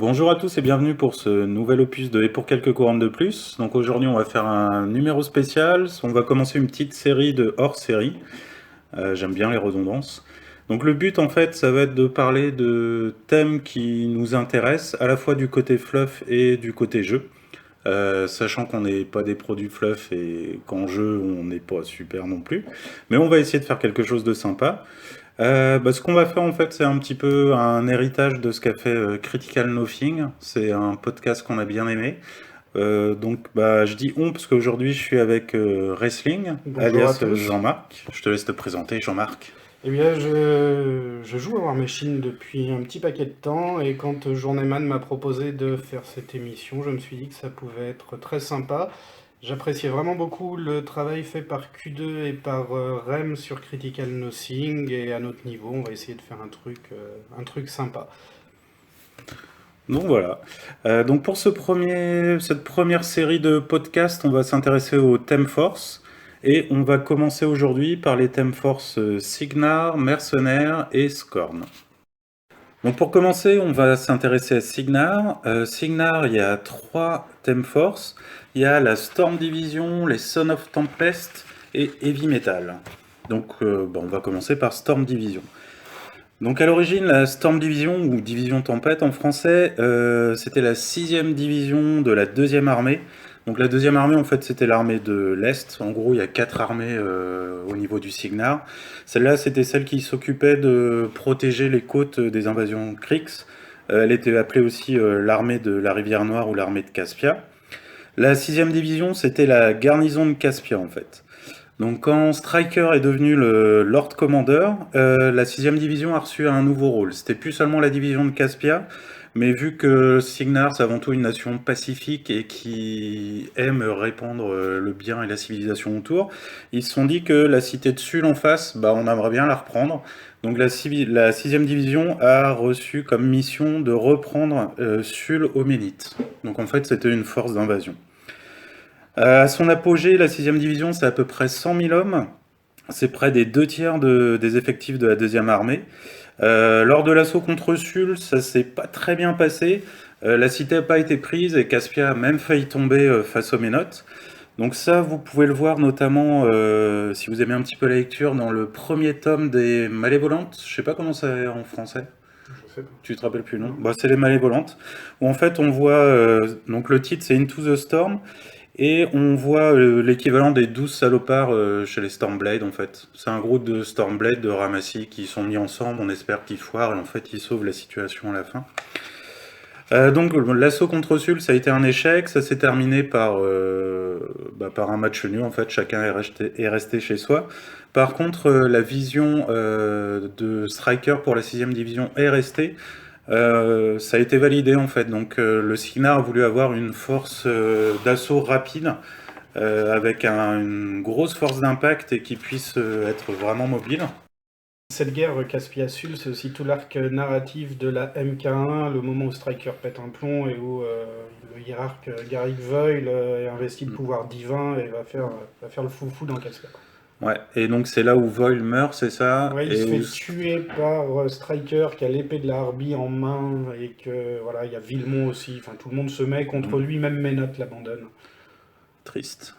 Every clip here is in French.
Bonjour à tous et bienvenue pour ce nouvel opus de Et pour quelques couronnes de plus. Donc aujourd'hui on va faire un numéro spécial, on va commencer une petite série de hors-série. J'aime bien les redondances. Donc le but en fait ça va être de parler de thèmes qui nous intéressent, à la fois du côté fluff et du côté jeu. Sachant qu'on n'est pas des produits fluff et qu'en jeu on n'est pas super non plus. Mais on va essayer de faire quelque chose de sympa. Ce qu'on va faire en fait, c'est un petit peu un héritage de ce qu'a fait Critical Nothing. C'est un podcast qu'on a bien aimé. Je dis on parce qu'aujourd'hui je suis avec Wrestling, Bonjour à alias tous. Jean-Marc. Je te laisse te présenter, Jean-Marc. Eh bien, je joue à War Machine depuis un petit paquet de temps et quand Journeyman m'a proposé de faire cette émission, je me suis dit que ça pouvait être très sympa. J'appréciais vraiment beaucoup le travail fait par Q2 et par Rem sur Critical Nothing et à notre niveau, on va essayer de faire un truc sympa. Donc voilà. Donc pour cette première série de podcasts, on va s'intéresser au thème Force. Et on va commencer aujourd'hui par les thèmes Force Signar, Mercenaire et Scorn. Donc pour commencer, on va s'intéresser à Signar. Signar, il y a trois thèmes force. Il y a la Storm Division, les Son of Tempest et Heavy Metal. On va commencer par Storm Division. Donc à l'origine, la Storm Division, ou Division Tempête en français, c'était la 6e division de la 2e armée. Donc la 2e armée, en fait, c'était l'armée de l'Est. En gros, il y a 4 armées au niveau du Signar. Celle-là, c'était celle qui s'occupait de protéger les côtes des invasions Kriegs. Elle était appelée aussi l'armée de la Rivière Noire ou l'armée de Caspia. La 6e division, c'était la garnison de Caspia, en fait. Donc quand Stryker est devenu le Lord Commander, la 6e division a reçu un nouveau rôle. C'était plus seulement la division de Caspia, mais vu que Signar c'est avant tout une nation pacifique et qui aime répandre le bien et la civilisation autour, ils se sont dit que la cité de Sul en face, on aimerait bien la reprendre. Donc la 6e division a reçu comme mission de reprendre Sul Homénite. Donc en fait c'était une force d'invasion. À son apogée, la 6e division, c'est à peu près 100 000 hommes. C'est près des 2 tiers des effectifs de la 2e armée. Lors de l'assaut contre Sul, ça s'est pas très bien passé. La cité n'a pas été prise et Caspia a même failli tomber face aux Ménotes. Donc ça, vous pouvez le voir notamment, si vous aimez un petit peu la lecture, dans le premier tome des Malévolentes. Je sais pas comment ça est en français. Je sais pas. Tu te rappelles plus, non? Non. C'est les Malévolentes. Où en fait, on voit, donc le titre c'est Into the Storm. Et on voit l'équivalent des 12 salopards chez les Stormblade en fait. C'est un groupe de Stormblade de Ramassis qui sont mis ensemble, on espère qu'ils foirent et en fait ils sauvent la situation à la fin. L'assaut contre Sul ça a été un échec, ça s'est terminé par un match nul en fait, chacun est resté chez soi. Par contre la vision de Stryker pour la 6e division est restée. Ça a été validé en fait, donc le Signar a voulu avoir une force d'assaut rapide avec une grosse force d'impact et qui puisse être vraiment mobile. Cette guerre Caspia-Sul, c'est aussi tout l'arc narratif de la MK1, le moment où Stryker pète un plomb et où le hiérarque Garrick Voyle est investi de pouvoir divin et va faire le foufou dans Caspia. Ouais, et donc c'est là où Voyle meurt, c'est ça, Ouais, il et se où... fait tuer par Stryker qui a l'épée de la Harpie en main et que voilà, il y a Villemont aussi. Enfin, tout le monde se met contre lui, même Ménotte l'abandonne. Triste,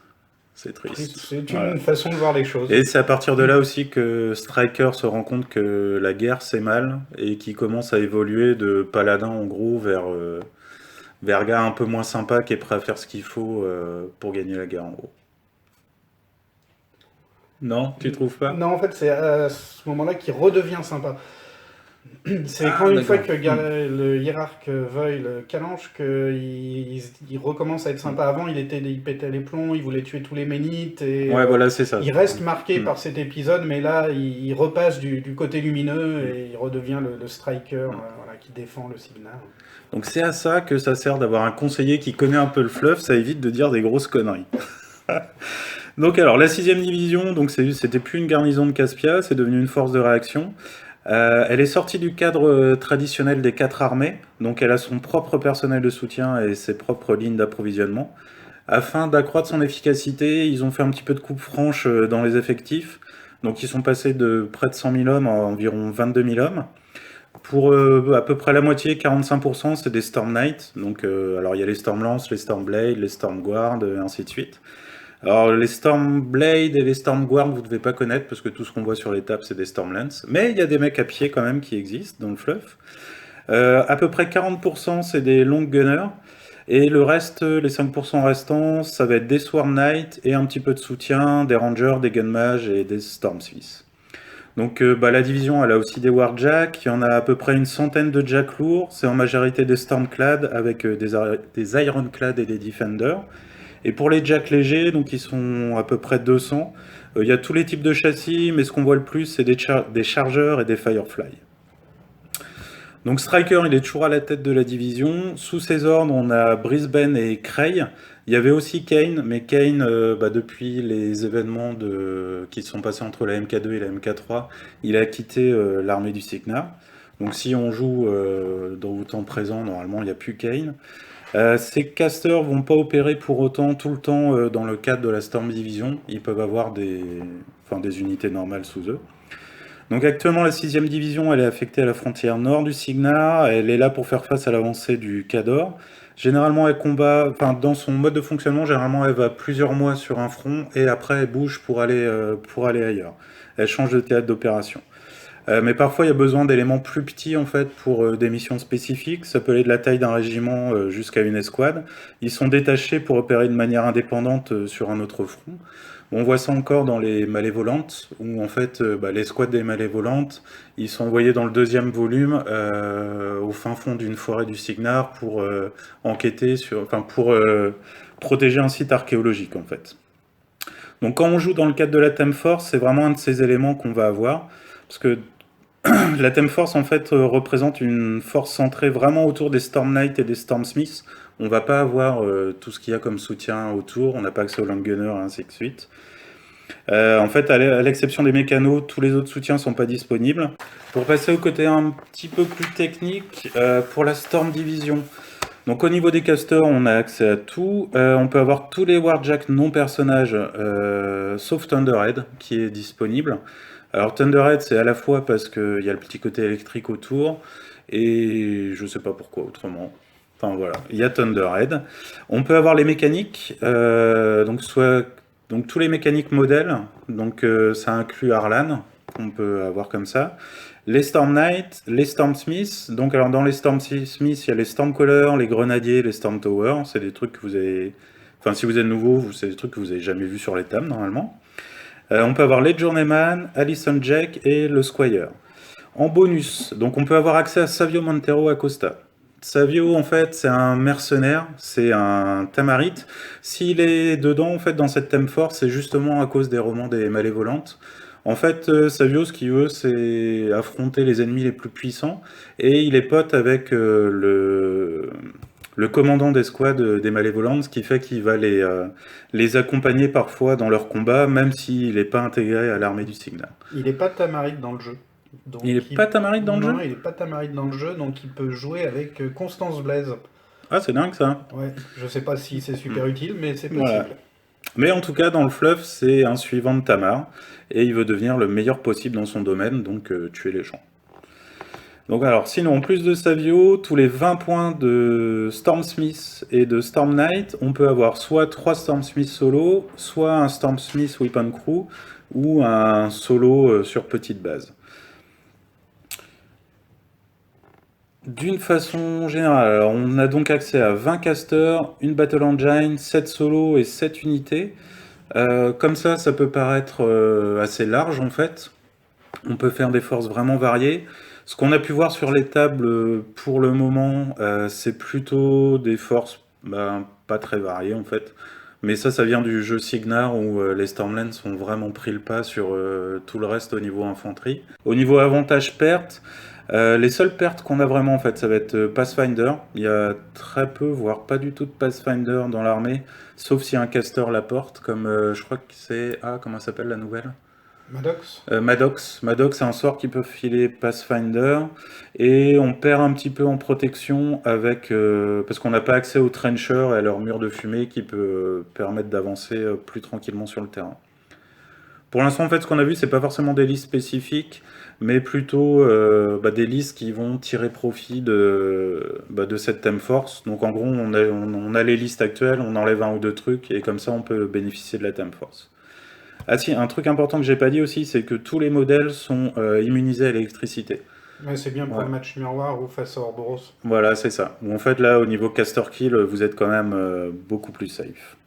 c'est Triste, triste. c'est Voilà. une façon de voir les choses. Et c'est à partir de là aussi que Stryker se rend compte que la guerre c'est mal et qu'il commence à évoluer de paladin en gros vers gars un peu moins sympa qui est prêt à faire ce qu'il faut pour gagner la guerre en gros. Non, tu trouves pas? Non, en fait, c'est à ce moment-là qu'il redevient sympa. C'est quand Ah, une fois d'accord. que le hiérarque Voyle calanche qu'il recommence à être sympa. Avant, il pétait les plombs, il voulait tuer tous les Ménites et Ouais, voilà, c'est ça. il reste marqué Hmm. par cet épisode, mais là, il repasse du côté lumineux et il redevient le striker voilà, qui défend le Signar. Donc c'est à ça que ça sert d'avoir un conseiller qui connaît un peu le fluff, ça évite de dire des grosses conneries. Donc alors, la 6e division, donc c'était plus une garnison de Caspia, c'est devenu une force de réaction. Elle est sortie du cadre traditionnel des 4 armées, donc elle a son propre personnel de soutien et ses propres lignes d'approvisionnement. Afin d'accroître son efficacité, ils ont fait un petit peu de coupe franche dans les effectifs. Donc ils sont passés de près de 100 000 hommes à environ 22 000 hommes. Pour à peu près la moitié, 45%, c'est des Storm Knight. Donc, alors il y a les Stormlance, les Stormblade, les Stormguard, et ainsi de suite. Alors les Stormblade et les Stormguard, vous devez pas connaître parce que tout ce qu'on voit sur les tables, c'est des Stormlance. Mais il y a des mecs à pied quand même qui existent dans le fluff. À peu près 40%, c'est des Long Gunners. Et le reste, les 5% restants, ça va être des Swarm Knight et un petit peu de soutien, des Rangers, des Gunmages et des Stormsmiths. Donc la division, elle a aussi des Warjacks. Il y en a à peu près une centaine de Jack lourds. C'est en majorité des Stormclad avec des Ironclad et des Defenders. Et pour les Jack légers, donc ils sont à peu près 200. Il y a tous les types de châssis, mais ce qu'on voit le plus, c'est des Chargers et des Firefly. Donc Striker, il est toujours à la tête de la division. Sous ses ordres, on a Brisbane et Cray. Il y avait aussi Kane, mais Kane, depuis les événements qui se sont passés entre la MK2 et la MK3, il a quitté l'armée du Cygnar. Donc si on joue dans le temps présent, normalement, il n'y a plus Kane. Ces casters vont pas opérer pour autant tout le temps dans le cadre de la Storm Division. Ils peuvent avoir des unités normales sous eux. Donc actuellement, la 6ème division, elle est affectée à la frontière nord du Cygnar. Elle est là pour faire face à l'avancée du Khador. Généralement, elle combat, dans son mode de fonctionnement, généralement, elle va plusieurs mois sur un front et après, elle bouge pour aller ailleurs. Elle change de théâtre d'opération. Mais parfois, il y a besoin d'éléments plus petits en fait pour des missions spécifiques. Ça peut aller de la taille d'un régiment jusqu'à une escouade. Ils sont détachés pour opérer de manière indépendante sur un autre front. On voit ça encore dans les Malévolantes, où en fait l'escouade des Malévolantes, ils sont envoyés dans le 2e volume au fin fond d'une forêt du Cygnar pour enquêter pour protéger un site archéologique en fait. Donc quand on joue dans le cadre de la Theme Force, c'est vraiment un de ces éléments qu'on va avoir, parce que la Theme Force en fait représente une force centrée vraiment autour des Storm Knight et des Stormsmiths. On va pas avoir tout ce qu'il y a comme soutien autour, on n'a pas accès aux Long Gunners et ainsi de suite. En fait, à l'exception des mécanos, tous les autres soutiens sont pas disponibles. Pour passer au côté un petit peu plus technique, pour la Storm Division. Donc au niveau des casters, on a accès à tout. On peut avoir tous les Warjacks non personnages, sauf Thunderhead, qui est disponible. Alors Thunderhead, c'est à la fois parce qu'il y a le petit côté électrique autour, et je sais pas pourquoi autrement. Enfin voilà, il y a Thunderhead. On peut avoir les mécaniques, donc tous les mécaniques modèles, donc ça inclut Arlan, qu'on peut avoir comme ça. Les Storm Knight, les Storm Smiths. Donc alors dans les Storm Smiths, il y a les Stormcaller, les Grenadiers, les Storm Tower. C'est des trucs que vous avez... Enfin si vous êtes nouveau, c'est des trucs que vous avez jamais vus sur les tables normalement. On peut avoir les Journeyman, Allison Jack et le Squire. En bonus, donc on peut avoir accès à Savio Montero Acosta. Savio, en fait, c'est un mercenaire, c'est un Tamarite. S'il est dedans, en fait, dans cette Theme Force, c'est justement à cause des romans des Malévolantes. En fait, Savio, ce qu'il veut, c'est affronter les ennemis les plus puissants, et il est pote avec le commandant d'escouade des Malévolantes, ce qui fait qu'il va les accompagner parfois dans leurs combats, même s'il n'est pas intégré à l'armée du Cygnar. Il n'est pas Tamarite dans le jeu. Donc Il n'est pas Tamarite dans le jeu? Non, il n'est pas Tamarite dans le jeu, donc il peut jouer avec Constance Blaise. Ah, c'est dingue ça. Ouais, je sais pas si c'est super utile, mais c'est possible. Voilà. Mais en tout cas, dans le fluff, c'est un suivant de Tamar, et il veut devenir le meilleur possible dans son domaine, donc tuer les gens. Donc alors, sinon, en plus de Savio, tous les 20 points de Stormsmith et de Storm Knight, on peut avoir soit 3 Stormsmith solo, soit un Stormsmith Weapon Crew, ou un solo sur petite base. D'une façon générale, alors on a donc accès à 20 casters, une Battle Engine, 7 solos et 7 unités. Comme ça peut paraître assez large en fait. On peut faire des forces vraiment variées. Ce qu'on a pu voir sur les tables pour le moment, c'est plutôt des forces pas très variées en fait. Mais ça vient du jeu Cygnar où les Stormlands ont vraiment pris le pas sur tout le reste au niveau infanterie. Au niveau avantage-perte, les seules pertes qu'on a vraiment en fait, ça va être Pathfinder. Il y a très peu, voire pas du tout de Pathfinder dans l'armée, sauf si un caster la porte, comme je crois que c'est... Ah, comment ça s'appelle la nouvelle ? Maddox. Maddox, c'est un sort qui peut filer Pathfinder, et on perd un petit peu en protection avec parce qu'on n'a pas accès aux trenchers et à leur mur de fumée qui peut permettre d'avancer plus tranquillement sur le terrain. Pour l'instant, en fait, ce qu'on a vu, c'est pas forcément des listes spécifiques, mais plutôt des listes qui vont tirer profit de cette thème force. Donc en gros, on a les listes actuelles, on enlève un ou deux trucs, et comme ça, on peut bénéficier de la thème force. Ah si, un truc important que j'ai pas dit aussi, c'est que tous les modèles sont immunisés à l'électricité. Ouais, c'est bien pour Ouais. le match miroir ou face à Orboros. Voilà, c'est ça. En fait, là, au niveau caster kill, vous êtes quand même beaucoup plus safe.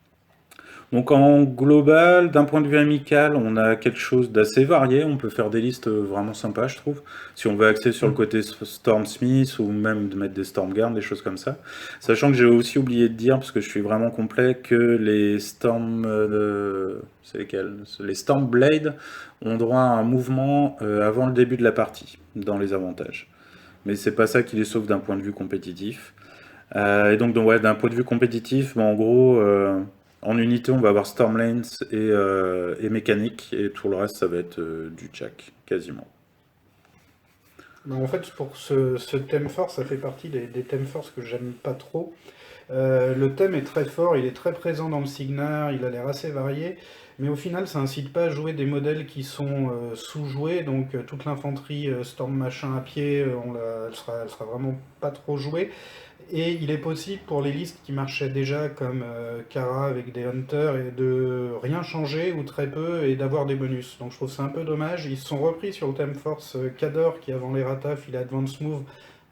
Donc en global, d'un point de vue amical, on a quelque chose d'assez varié. On peut faire des listes vraiment sympas, je trouve. Si on veut axer sur le côté Stormsmith ou même de mettre des Stormguard, des choses comme ça. Sachant que j'ai aussi oublié de dire, parce que je suis vraiment complet, que les c'est lesquels? Les Stormblade ont droit à un mouvement avant le début de la partie, dans les avantages. Mais c'est pas ça qui les sauve d'un point de vue compétitif. Et donc ouais, d'un point de vue compétitif, en gros, en unité, on va avoir Stormlanes et mécanique, et tout le reste, ça va être du jack, quasiment. En fait, pour ce thème force, ça fait partie des thèmes force que j'aime pas trop. Le thème est très fort, il est très présent dans le Signar, il a l'air assez varié, mais au final, ça incite pas à jouer des modèles qui sont sous-joués, donc toute l'infanterie Storm machin à pied, elle sera vraiment pas trop jouée. Et il est possible pour les listes qui marchaient déjà comme Kara avec des Hunters et de rien changer ou très peu et d'avoir des bonus. Donc je trouve ça un peu dommage. Ils se sont repris sur le thème force Kador qui avant les Rataf il a Advance Move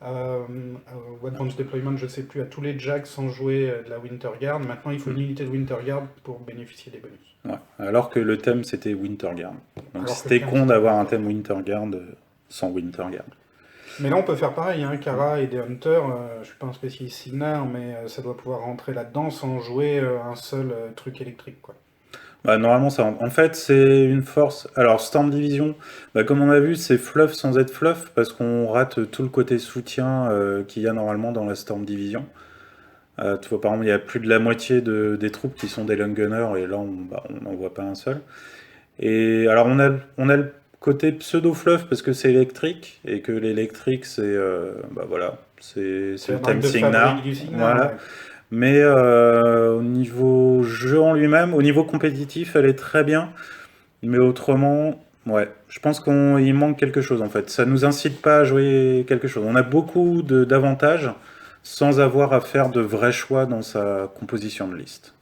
ou Advance Deployment, je sais plus, à tous les jacks sans jouer de la Winter Guard. Maintenant il faut une unité de Winter Guard pour bénéficier des bonus. Ouais. Alors que le thème, c'était Winterguard. Donc Alors que c'était le thème, con c'était d'avoir un Winter. thème Winterguard sans Winterguard. Mais là on peut faire pareil, hein, Kara et des Hunters, je suis pas un spécialiste Signar, mais ça doit pouvoir rentrer là-dedans sans jouer un seul truc électrique, quoi. Bah, normalement, ça. En fait, c'est une force. Alors, Storm Division, comme on a vu, c'est fluff sans être fluff, parce qu'on rate tout le côté soutien qu'il y a normalement dans la Storm Division. Tu vois, par exemple, il y a plus de la moitié des troupes qui sont des long gunners, et là, on n'en voit pas un seul. Et alors, on a le côté pseudo-fluff, parce que c'est électrique, et que l'électrique, c'est. Voilà, c'est C'est le la marque thème de Signar. fabrique du Signar, Voilà. ouais. Mais au niveau jeu en lui-même, au niveau compétitif, elle est très bien. Mais autrement, ouais, je pense qu'il manque quelque chose en fait. Ça nous incite pas à jouer quelque chose. On a beaucoup d'avantages sans avoir à faire de vrais choix dans sa composition de liste.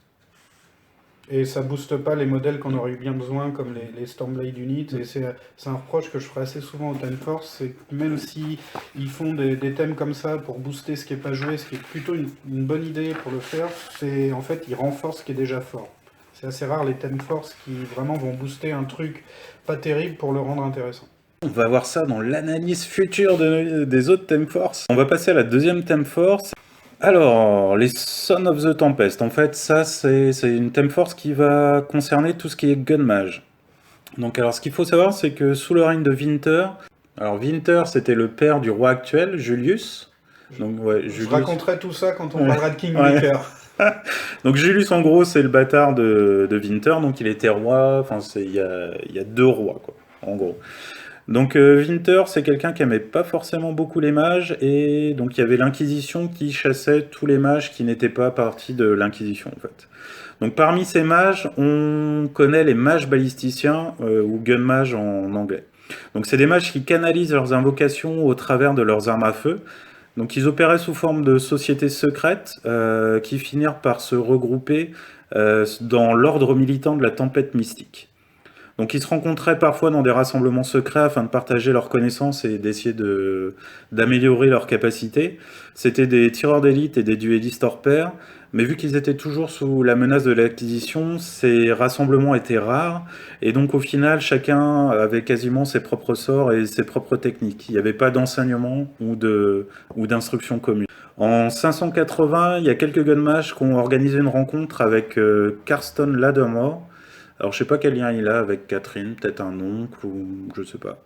Et ça booste pas les modèles qu'on aurait eu bien besoin, comme les Stormblade Units. Et c'est un reproche que je ferai assez souvent au Time Force, c'est que même si ils font des thèmes comme ça pour booster ce qui est pas joué, ce qui est plutôt une bonne idée pour le faire, c'est en fait ils renforcent ce qui est déjà fort. C'est assez rare les thèmes Force qui vraiment vont booster un truc pas terrible pour le rendre intéressant. On va voir ça dans l'analyse future des autres Theme Force. On va passer à la deuxième Theme Force. Alors, les Sons of the Tempest, en fait, ça c'est une Theme Force qui va concerner tout ce qui est Gun Mage. Donc, alors, ce qu'il faut savoir, c'est que sous le règne de Winter, alors Winter c'était le père du roi actuel, Julius. Donc, ouais, Je Julius. raconterai tout ça quand on Ouais. parlera de Kingmaker. Donc Julius en gros c'est le bâtard de Winter, donc il était roi, enfin il y a deux rois quoi, en gros. Donc Winter c'est quelqu'un qui aimait pas forcément beaucoup les mages, et donc il y avait l'Inquisition qui chassait tous les mages qui n'étaient pas partie de l'Inquisition en fait. Donc parmi ces mages, on connaît les mages balisticiens, ou gun mages en anglais. Donc c'est des mages qui canalisent leurs invocations au travers de leurs armes à feu. Donc ils opéraient sous forme de sociétés secrètes qui finirent par se regrouper dans l'ordre militant de la tempête mystique. Donc ils se rencontraient parfois dans des rassemblements secrets afin de partager leurs connaissances et d'essayer d'améliorer leurs capacités. C'était des tireurs d'élite et des duellistes hors pair, mais vu qu'ils étaient toujours sous la menace de l'acquisition, ces rassemblements étaient rares, et donc au final chacun avait quasiment ses propres sorts et ses propres techniques. Il n'y avait pas d'enseignement ou d'instruction commune. En 580, il y a quelques gunmages qui ont organisé une rencontre avec Carston Lattimore. Alors je sais pas quel lien il a avec Catherine, peut-être un oncle ou je sais pas.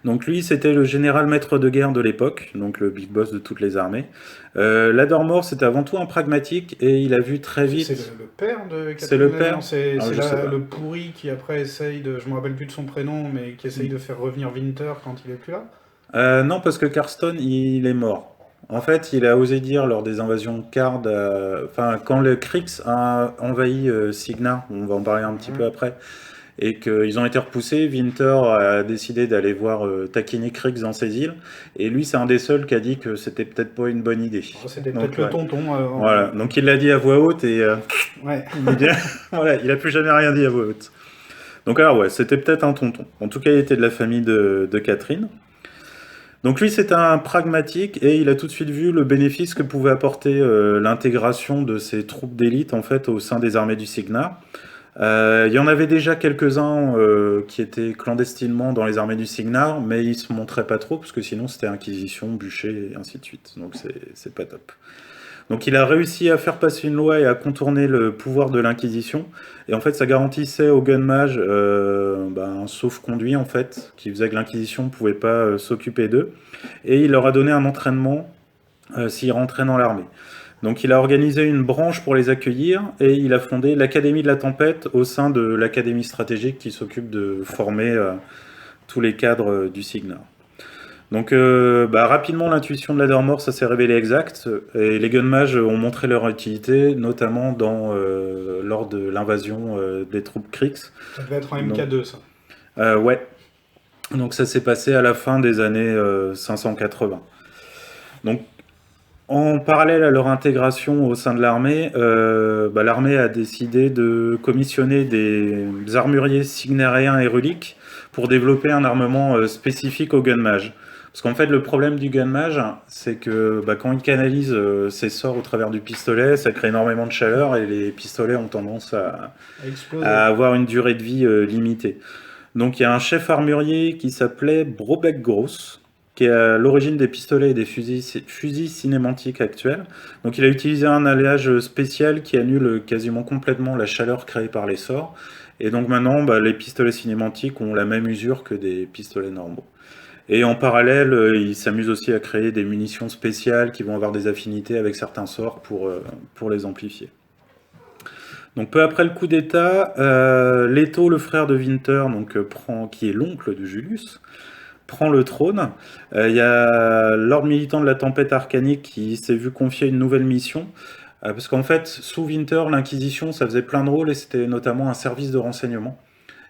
Donc lui c'était le général maître de guerre de l'époque, donc le big boss de toutes les armées. Ladormore c'était avant tout un pragmatique, et il a vu très vite... C'est le père de C'est le Catherine père. Lannion, c'est Ah, je sais pas. le pourri qui après essaye de, je me rappelle plus de son prénom, mais qui essaye de faire revenir Winter quand il est plus là. Non, parce que Carston il est mort. En fait, il a osé dire lors des invasions de Card, enfin quand le Krix a envahi Signar, on va en parler un petit peu après, et qu'ils ont été repoussés. Winter a décidé d'aller voir Takini Kriegs dans ses îles, et lui c'est un des seuls qui a dit que c'était peut-être pas une bonne idée. Oh, c'était Donc, peut-être le tonton. voilà, donc il l'a dit à voix haute et Ouais. voilà, il a plus jamais rien dit à voix haute. Donc alors ouais, c'était peut-être un tonton. En tout cas, il était de la famille de Catherine. Donc lui, c'est un pragmatique et il a tout de suite vu le bénéfice que pouvait apporter l'intégration de ces troupes d'élite en fait au sein des armées du Signar. Il y en avait déjà quelques-uns qui étaient clandestinement dans les armées du Signar, mais ils se montraient pas trop parce que sinon c'était Inquisition, bûcher et ainsi de suite. Donc c'est pas top. Donc il a réussi à faire passer une loi et à contourner le pouvoir de l'Inquisition. Et en fait, ça garantissait aux gun mages un sauf-conduit, en fait, qui faisait que l'Inquisition ne pouvait pas s'occuper d'eux. Et il leur a donné un entraînement s'ils rentraient dans l'armée. Donc il a organisé une branche pour les accueillir et il a fondé l'Académie de la Tempête au sein de l'Académie stratégique qui s'occupe de former tous les cadres du Signar. Donc rapidement l'intuition de la Dormor ça s'est révélé exact et les gun mages ont montré leur utilité notamment lors de l'invasion des troupes Kriegs. Ça devait être un MK2 ça. Ouais. Donc ça s'est passé à la fin des années 580. Donc en parallèle à leur intégration au sein de l'armée, l'armée a décidé de commissionner des armuriers signariens et reliques pour développer un armement spécifique aux gun mages. Parce qu'en fait, le problème du gun mage, c'est que quand il canalise ses sorts au travers du pistolet, ça crée énormément de chaleur et les pistolets ont tendance à avoir une durée de vie limitée. Donc il y a un chef armurier qui s'appelait Brobeck Gross, qui est à l'origine des pistolets et des fusils cinématiques actuels. Donc il a utilisé un alliage spécial qui annule quasiment complètement la chaleur créée par les sorts. Et donc maintenant, les pistolets cinématiques ont la même usure que des pistolets normaux. Et en parallèle, il s'amuse aussi à créer des munitions spéciales qui vont avoir des affinités avec certains sorts pour les amplifier. Donc peu après le coup d'État, Leto, le frère de Winter, qui est l'oncle de Julius, prend le trône. Il y a l'ordre militant de la tempête arcanique qui s'est vu confier une nouvelle mission. Parce qu'en fait, sous Winter, l'Inquisition, ça faisait plein de rôles et c'était notamment un service de renseignement.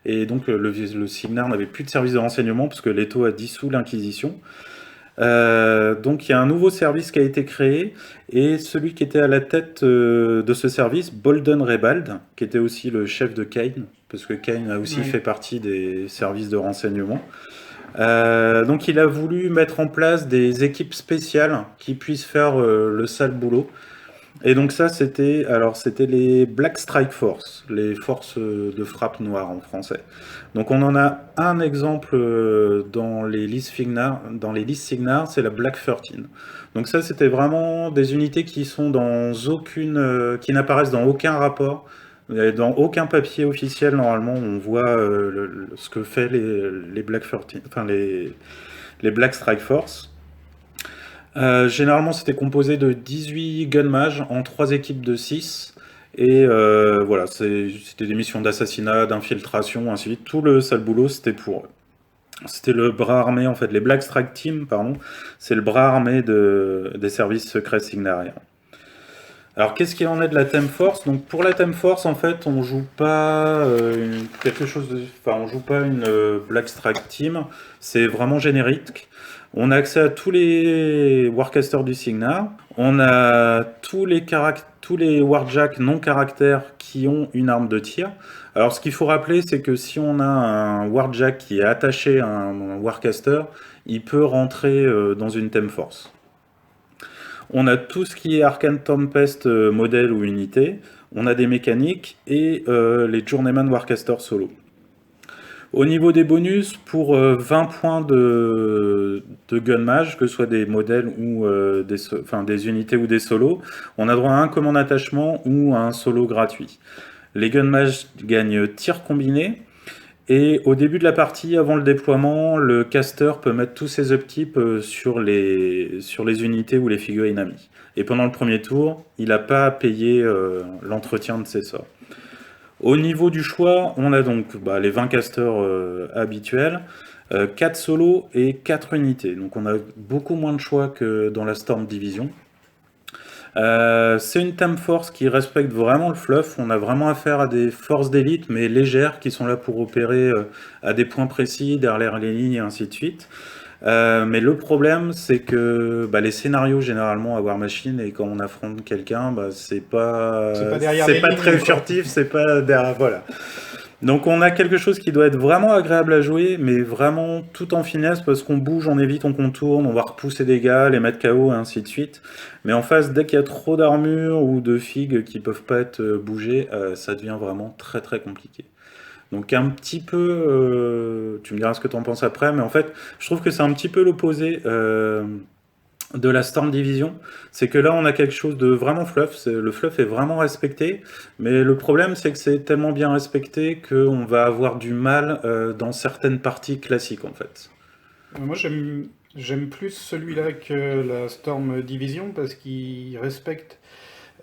Et donc le Signar n'avait plus de service de renseignement parce que Leto a dissous l'Inquisition. Donc il y a un nouveau service qui a été créé et celui qui était à la tête de ce service, Bolden Rebald, qui était aussi le chef de Kain, parce que Kain a aussi fait partie des services de renseignement. Donc il a voulu mettre en place des équipes spéciales qui puissent faire le sale boulot. Et donc ça, c'était les Black Strike Force, les forces de frappe noire en français. Donc on en a un exemple dans les listes Signar, c'est la Black 13. Donc ça, c'était vraiment des unités qui sont qui n'apparaissent dans aucun rapport, dans aucun papier officiel. Normalement, on voit ce que fait les Black 13, enfin les Black Strike Force. Généralement, c'était composé de 18 gun mages en 3 équipes de 6. Et voilà, c'était des missions d'assassinat, d'infiltration, ainsi de suite. Tout le sale boulot, c'était pour eux. C'était le bras armé, en fait, les Black Strike Team, pardon, c'est le bras armé des services secrets signariens. Alors, qu'est-ce qu'il en est de la Theme Force? Donc, pour la Theme Force, en fait, on joue pas on joue pas une Black Strike Team. C'est vraiment générique. On a accès à tous les Warcasters du Signar. On a tous les Warjack non caractères qui ont une arme de tir. Alors, ce qu'il faut rappeler, c'est que si on a un Warjack qui est attaché à un Warcaster, il peut rentrer dans une Theme Force. On a tout ce qui est Arcane Tempest modèle ou unité. On a des mécaniques et les Journeyman Warcaster solo. Au niveau des bonus, pour 20 points de gun mage, que ce soit des modèles ou des unités ou des solos, on a droit à un commande attachement ou à un solo gratuit. Les gun mages gagnent tir combiné. Et au début de la partie, avant le déploiement, le caster peut mettre tous ses upkeep sur les unités ou les figurines amies. Et pendant le premier tour, il n'a pas à payer l'entretien de ses sorts. Au niveau du choix, on a donc les 20 casters habituels, 4 solos et 4 unités. Donc on a beaucoup moins de choix que dans la Storm Division. C'est une Thème Force qui respecte vraiment le fluff. On a vraiment affaire à des forces d'élite, mais légères, qui sont là pour opérer à des points précis, derrière les lignes et ainsi de suite. Mais le problème, c'est que bah, les scénarios généralement à War Machine et quand on affronte quelqu'un, bah, C'est pas derrière les c'est pas lignes, très quoi. furtif, c'est pas derrière, voilà. Donc on a quelque chose qui doit être vraiment agréable à jouer, mais vraiment tout en finesse parce qu'on bouge, on évite, on contourne, on va repousser des gars, les mettre KO et ainsi de suite. Mais en face, dès qu'il y a trop d'armure ou de figues qui peuvent pas être bougées, ça devient vraiment très très compliqué. Donc un petit peu, tu me diras ce que tu en penses après, mais en fait, je trouve que c'est un petit peu l'opposé de la Storm Division. C'est que là, on a quelque chose de vraiment fluff. Le fluff est vraiment respecté, mais le problème, c'est que c'est tellement bien respecté qu'on va avoir du mal dans certaines parties classiques, en fait. Moi, j'aime plus celui-là que la Storm Division parce qu'il respecte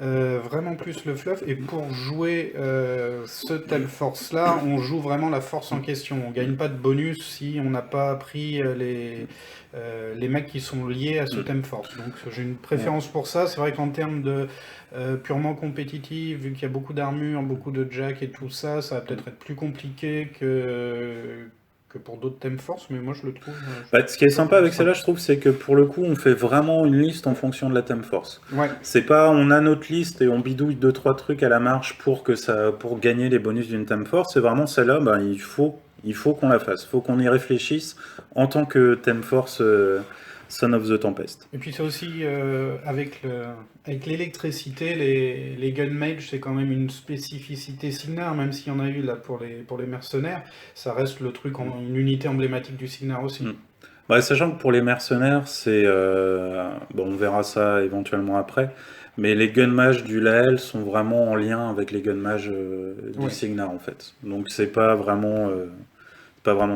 vraiment plus le fluff. Et pour jouer ce tel force-là, on joue vraiment la force en question. On gagne pas de bonus si on n'a pas pris les mecs qui sont liés à ce thème force. Donc j'ai une préférence pour ça. C'est vrai qu'en termes de purement compétitif, vu qu'il y a beaucoup d'armure, beaucoup de jack et tout ça, ça va peut-être être plus compliqué que pour d'autres thèmes force, mais moi Bah, ce qui est je sympa trouve avec ça. celle-là, je trouve, c'est que pour le coup, on fait vraiment une liste en fonction de la thème force. Ouais. C'est pas, on a notre liste et on bidouille deux trois trucs à la marche pour gagner les bonus d'une thème force. C'est vraiment celle-là, bah, il faut qu'on la fasse. Il faut qu'on y réfléchisse en tant que thème force Son of the Tempest. Et puis c'est aussi avec l'électricité, les gun mage, c'est quand même une spécificité Signar, même s'il y en a eu là pour les mercenaires, ça reste le truc, une unité emblématique du Signar aussi. Mm. Bah, sachant que pour les mercenaires, c'est bon, on verra ça éventuellement après, mais les gun mages du Lael sont vraiment en lien avec les gun mages du Ouais. Signar en fait. Donc c'est pas vraiment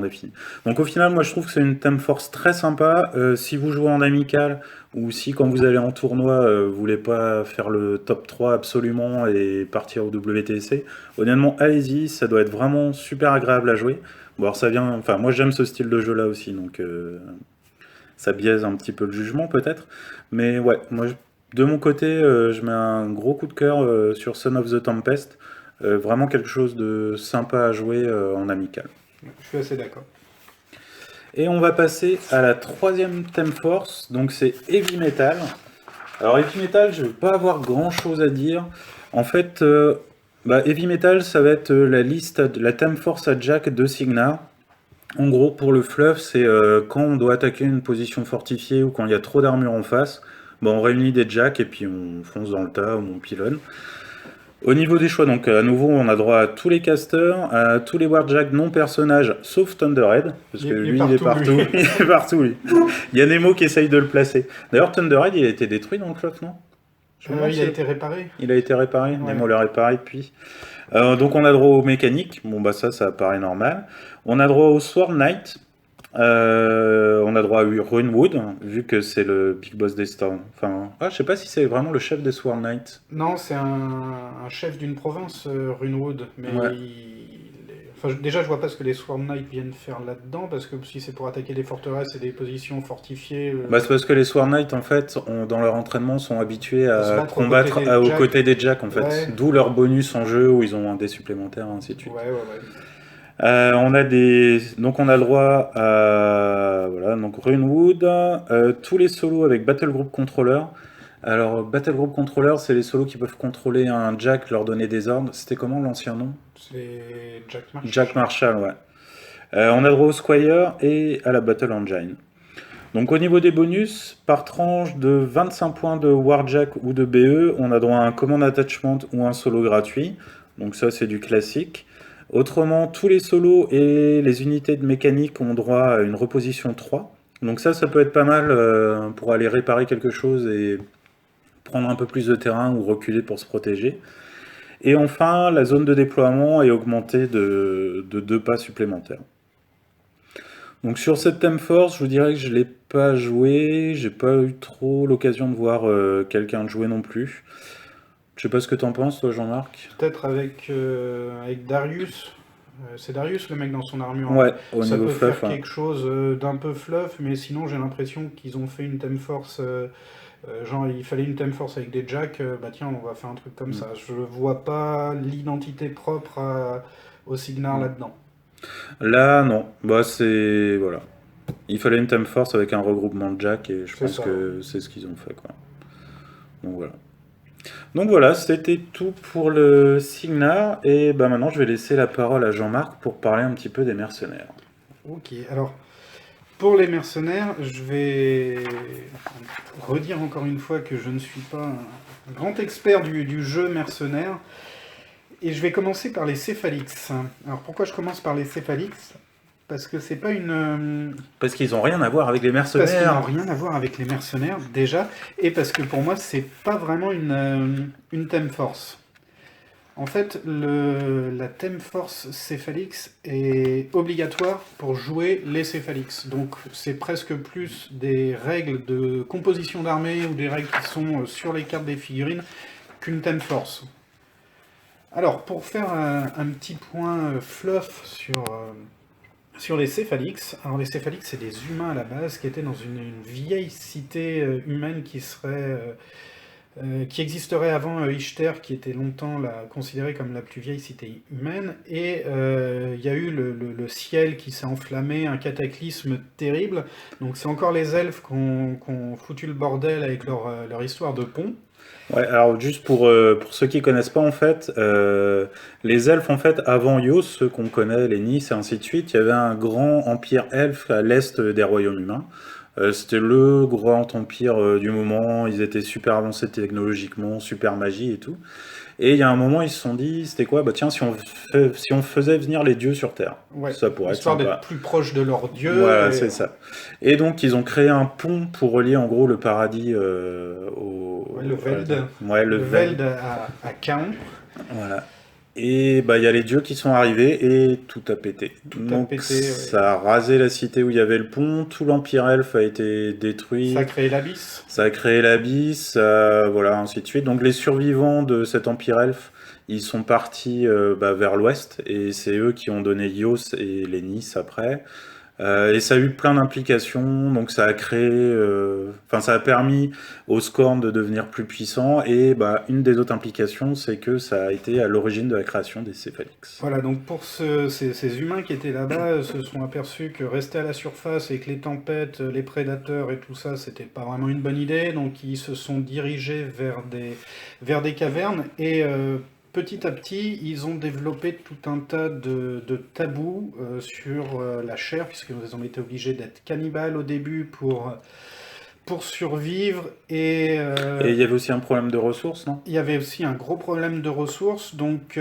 défini. Donc au final, moi je trouve que c'est une thème force très sympa. Si vous jouez en amical ou si quand vous allez en tournoi, vous voulez pas faire le top 3 absolument et partir au WTC, honnêtement, allez-y, ça doit être vraiment super agréable à jouer. Bon, alors ça vient, enfin moi j'aime ce style de jeu là aussi, donc ça biaise un petit peu le jugement peut-être. Mais ouais, de mon côté, je mets un gros coup de cœur sur Son of the Tempest. Vraiment quelque chose de sympa à jouer en amical. Je suis assez d'accord. Et on va passer à la troisième thème force, donc c'est Heavy Metal. Alors Heavy Metal, je ne vais pas avoir grand chose à dire. En fait, Heavy Metal, ça va être la liste, la thème force à Jack de Signar. En gros, pour le fluff, c'est quand on doit attaquer une position fortifiée ou quand il y a trop d'armure en face, on réunit des jacks et puis on fonce dans le tas ou on pilonne. Au niveau des choix, donc à nouveau, on a droit à tous les casters, à tous les warjacks non personnages, sauf Thunderhead, parce que lui, il est partout. lui. Il est partout, lui. Il y a Nemo qui essaye de le placer. D'ailleurs, Thunderhead, il a été détruit dans le fluff, non? Je me demande Il si- a été réparé. Il a été réparé, Ouais. Nemo l'a réparé depuis. Donc on a droit aux mécaniques, bon bah ça paraît normal. On a droit au Sword Knight. On a droit à Runewood, vu que c'est le Big Boss des Storms. Enfin, je sais pas si c'est vraiment le chef des Sword Knights. Non, c'est un chef d'une province, Runewood, mais Ouais. enfin, déjà je vois pas ce que les Swarm Knights viennent faire là-dedans, parce que si c'est pour attaquer des forteresses et des positions fortifiées, Bah, c'est parce que les Sword Knights, en fait, dans leur entraînement, sont habitués à se à battre combattre aux côtés des Jacks, en fait. Ouais. D'où leur bonus en jeu où ils ont un dé supplémentaire, ainsi de suite. Ouais. Donc on a le droit à voilà, donc Runewood, tous les solos avec Battle Group Controller. Alors Battle Group Controller, c'est les solos qui peuvent contrôler un Jack, leur donner des ordres. C'était comment l'ancien nom? C'est Jack Marshall. Jack Marshall, ouais. On a le droit au Squire et à la Battle Engine. Donc au niveau des bonus, par tranche de 25 points de Warjack ou de BE, on a droit à un Command Attachment ou un solo gratuit. Donc ça c'est du classique. Autrement, tous les solos et les unités de mécanique ont droit à une reposition 3. Donc ça peut être pas mal pour aller réparer quelque chose et prendre un peu plus de terrain ou reculer pour se protéger. Et enfin, la zone de déploiement est augmentée de 2 pas supplémentaires. Donc sur cette thème force, je vous dirais que je ne l'ai pas joué, j'ai pas eu trop l'occasion de voir quelqu'un jouer non plus. Je sais pas ce que t'en penses, toi, Jean-Marc. Peut-être avec Darius. C'est Darius le mec dans son armure. Ouais, au Ça niveau peut fluff. faire quelque chose d'un peu fluff, mais sinon j'ai l'impression qu'ils ont fait une thème force Genre, il fallait une Thème Force avec des jacks, bah tiens, on va faire un truc comme Mm. ça. Je vois pas l'identité propre au Signar Mm. là-dedans. Là, non. Bah, c'est. Voilà. Il fallait une Time Force avec un regroupement de Jack et je C'est pense ça, ouais. que c'est ce qu'ils ont fait, quoi. Donc voilà. Donc voilà, c'était tout pour le Signar. Et bah maintenant, je vais laisser la parole à Jean-Marc pour parler un petit peu des mercenaires. Ok, alors, pour les mercenaires, je vais redire encore une fois que je ne suis pas un grand expert du jeu mercenaire. Et je vais commencer par les Céphalix. Alors pourquoi je commence par les Céphalix? Parce que c'est pas Parce qu'ils ont rien à voir avec les parce qu'ils n'ont mercenaires. rien à voir avec les mercenaires déjà, et parce que pour moi c'est pas vraiment une thème force. En fait, la thème force Céphalix est obligatoire pour jouer les Céphalix. Donc c'est presque plus des règles de composition d'armée ou des règles qui sont sur les cartes des figurines qu'une thème force. Alors, pour faire un petit point fluff sur les Céphalix, alors les Céphalix, c'est des humains à la base qui étaient dans une vieille cité humaine qui existerait avant Ishtar, qui était longtemps considérée comme la plus vieille cité humaine, et il y a eu le ciel qui s'est enflammé, un cataclysme terrible, donc c'est encore les elfes qui ont foutu le bordel avec leur histoire de pont. Ouais, alors juste pour ceux qui connaissent pas en fait, les elfes en fait avant Yos, ceux qu'on connaît, les Nys et ainsi de suite, il y avait un grand empire elfe à l'est des royaumes humains. C'était le grand empire du moment, ils étaient super avancés technologiquement, super magie et tout. Et il y a un moment ils se sont dit, c'était quoi? Bah tiens, si on faisait venir les dieux sur Terre, Ouais, ça pourrait être histoire d'être sympa. plus proche de leur dieu, Voilà, et c'est ça. Et donc, ils ont créé un pont pour relier en gros le paradis ouais, le à la Veld, terre. Ouais, le le Veld. Veld à Caen, Voilà. Et bah, il y a les dieux qui sont arrivés et tout a pété. tout a Donc, pété, ouais. ça a rasé la cité où il y avait le pont, tout l'empire elfe a été Ça a détruit, créé l'abysse. ça a créé l'abysse, voilà, ainsi de suite. Donc, les survivants de cet empire elfe, ils sont partis bah, vers l'ouest et c'est eux qui ont donné Yos et les Nys après. Et ça a eu plein d'implications, donc ça a créé, enfin ça a permis aux Scorn de devenir plus puissants, et bah, une des autres implications, c'est que ça a été à l'origine de la création des Céphalix. Voilà, donc pour ces humains qui étaient là-bas, se sont aperçus que rester à la surface et que les tempêtes, les prédateurs et tout ça, c'était pas vraiment une bonne idée, donc ils se sont dirigés vers des cavernes, et petit à petit, ils ont développé tout un tas de tabous sur la chair, puisqu'ils ont été obligés d'être cannibales au début pour survivre, et Et il y avait aussi un problème de ressources, non? il y avait aussi un gros problème de ressources, donc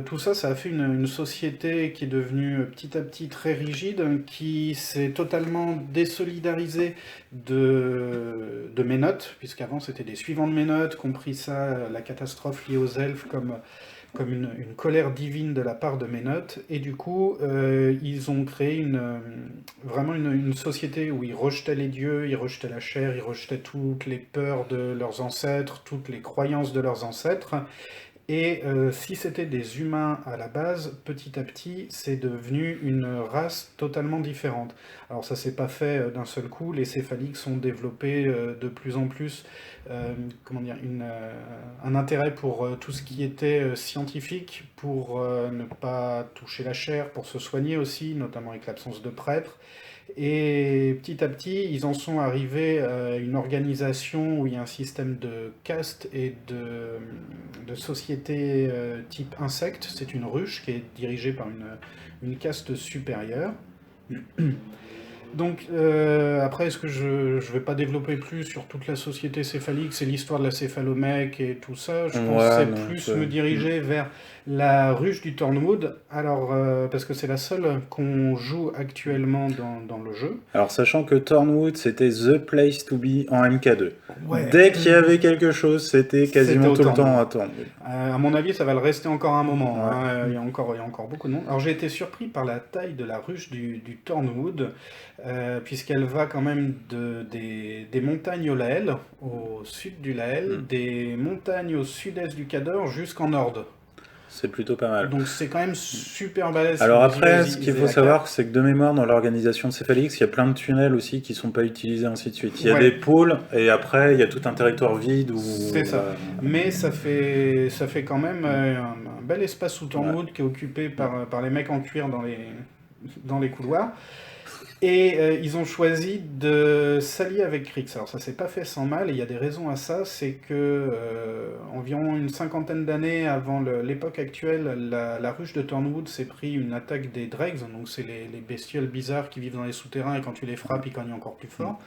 tout ça, ça a fait une société qui est devenue petit à petit très rigide, qui s'est totalement désolidarisée de Ménote, puisqu'avant c'était des suivants de Ménote, compris ça, la catastrophe liée aux elfes, comme une colère divine de la part de Ménote, et du coup, ils ont créé vraiment une société où ils rejetaient les dieux, ils rejetaient la chair, ils rejetaient toutes les peurs de leurs ancêtres, toutes les croyances de leurs ancêtres, et si c'était des humains à la base, petit à petit, c'est devenu une race totalement différente. Alors ça s'est pas fait d'un seul coup, les céphalix ont développé de plus en plus comment dire, un intérêt pour tout ce qui était scientifique, pour ne pas toucher la chair, pour se soigner aussi, notamment avec l'absence de prêtres. Et petit à petit, ils en sont arrivés à une organisation où il y a un système de caste et de société type insecte. C'est une ruche qui est dirigée par une caste supérieure. Donc après, est-ce que je ne vais pas développer plus sur toute la société céphalique, c'est l'histoire de la céphalomèque et tout ça. Je Ouais, pensais non, plus me diriger vers la ruche du Tornwood, alors parce que c'est la seule qu'on joue actuellement dans le jeu. Alors, sachant que Tornwood, c'était the place to be en MK2. Ouais, Dès qu'il y avait quelque chose, c'était c'était quasiment au tout le temps Tornwood. à Tornwood. À mon avis, ça va le rester encore un moment, Ouais. hein. Il y a encore beaucoup de monde. Alors j'ai été surpris par la taille de la ruche du Tornwood, puisqu'elle va quand même des montagnes au Lael, au sud du Lael, Hmm. des montagnes au sud-est du Cador jusqu'en Nord. C'est plutôt pas mal. Donc c'est quand même super balèze. Alors si vous après, imaginez ce qu'il faut la savoir, carte. c'est que de mémoire, dans l'organisation de Céphalix, il y a plein de tunnels aussi qui sont pas utilisés, ainsi de suite. Il y a des Ouais, pôles, et après, il y a tout un territoire vide c'est où... ça. Mais ça fait quand même un bel espace sous ouais. Tornwood qui est occupé par les mecs en cuir dans les couloirs. Et ils ont choisi de s'allier avec Krix. Alors ça s'est pas fait sans mal, et il y a des raisons à ça. C'est que environ une cinquantaine d'années avant l'époque actuelle, la ruche de Tornwood s'est pris une attaque des Dregs, donc c'est les bestioles bizarres qui vivent dans les souterrains, et quand tu les frappes, ils cognent encore plus fort.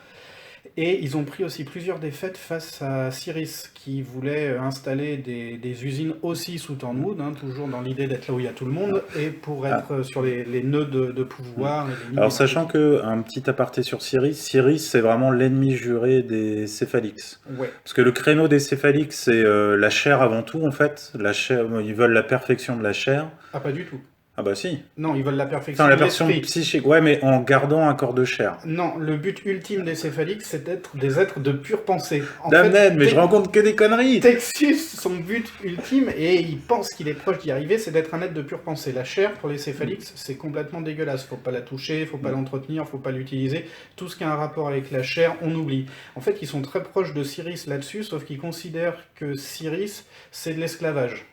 Et ils ont pris aussi plusieurs défaites face à Cyrus, qui voulait installer des usines aussi sous Tornwood, hein, toujours dans l'idée d'être là où il y a tout le monde, et pour Ah. être sur les nœuds de pouvoir et les lignes Alors, de sachant que, un petit aparté sur Cyrus, c'est vraiment l'ennemi juré des Céphalix. Ouais. Parce que le créneau des Céphalix, c'est la chair avant tout, en fait. La chair, ils veulent la perfection de la chair. Ah, pas du tout. Ah bah si. Non, ils veulent la perfection Enfin, la de version l'esprit. psychique, ouais, mais en gardant un corps de chair. Non, le but ultime des céphalix, c'est d'être des êtres de pure pensée. En Damned, mais je Tex- rencontre que des conneries. Texus, son but ultime, et il pense qu'il est proche d'y arriver, c'est d'être un être de pure pensée. La chair, pour les céphalix, c'est complètement dégueulasse. Faut pas la toucher, faut pas l'entretenir, faut pas l'utiliser. Tout ce qui a un rapport avec la chair, on oublie. En fait, ils sont très proches de Cyrus là-dessus, sauf qu'ils considèrent que Cyrus, c'est de l'esclavage.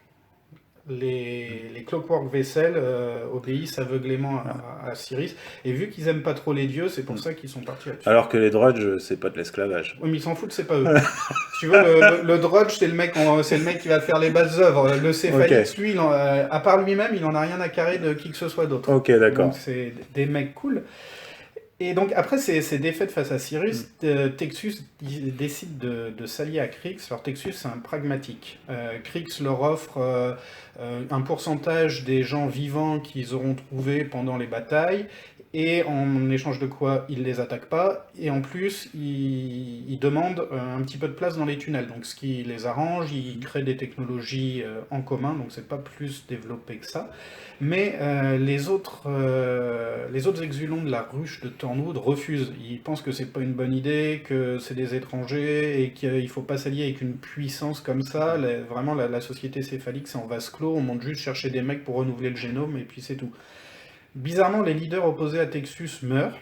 Les Clockwork Vessels obéissent aveuglément à Cyrus, et vu qu'ils aiment pas trop les dieux, c'est pour ça qu'ils sont partis là-dessus. Alors que les Drudge, c'est pas de l'esclavage. Oui, mais ils s'en foutent, c'est pas eux. Si tu veux, le Drudge, c'est le mec qui va faire les basses œuvres. Le Céphalix, lui, à part lui-même, il en a rien à carrer de qui que ce soit d'autre. Ok, d'accord. Donc c'est des mecs cool. Et donc après ces défaites face à Cyrus, Texus décide de s'allier à Krix. Alors Texus, c'est un pragmatique. Krix leur offre un pourcentage des gens vivants qu'ils auront trouvés pendant les batailles, et en échange de quoi ils les attaquent pas, et en plus ils demandent un petit peu de place dans les tunnels, donc ce qui les arrange. Ils créent des technologies en commun, donc c'est pas plus développé que ça. Mais les autres exulons de la ruche de Tornwood refusent. Ils pensent que c'est pas une bonne idée, que c'est des étrangers, et qu'il faut pas s'allier avec une puissance comme ça. Vraiment, la société céphalique, c'est en vase clos. On monte juste chercher des mecs pour renouveler le génome, et puis c'est tout. Bizarrement, les leaders opposés à Texus meurent,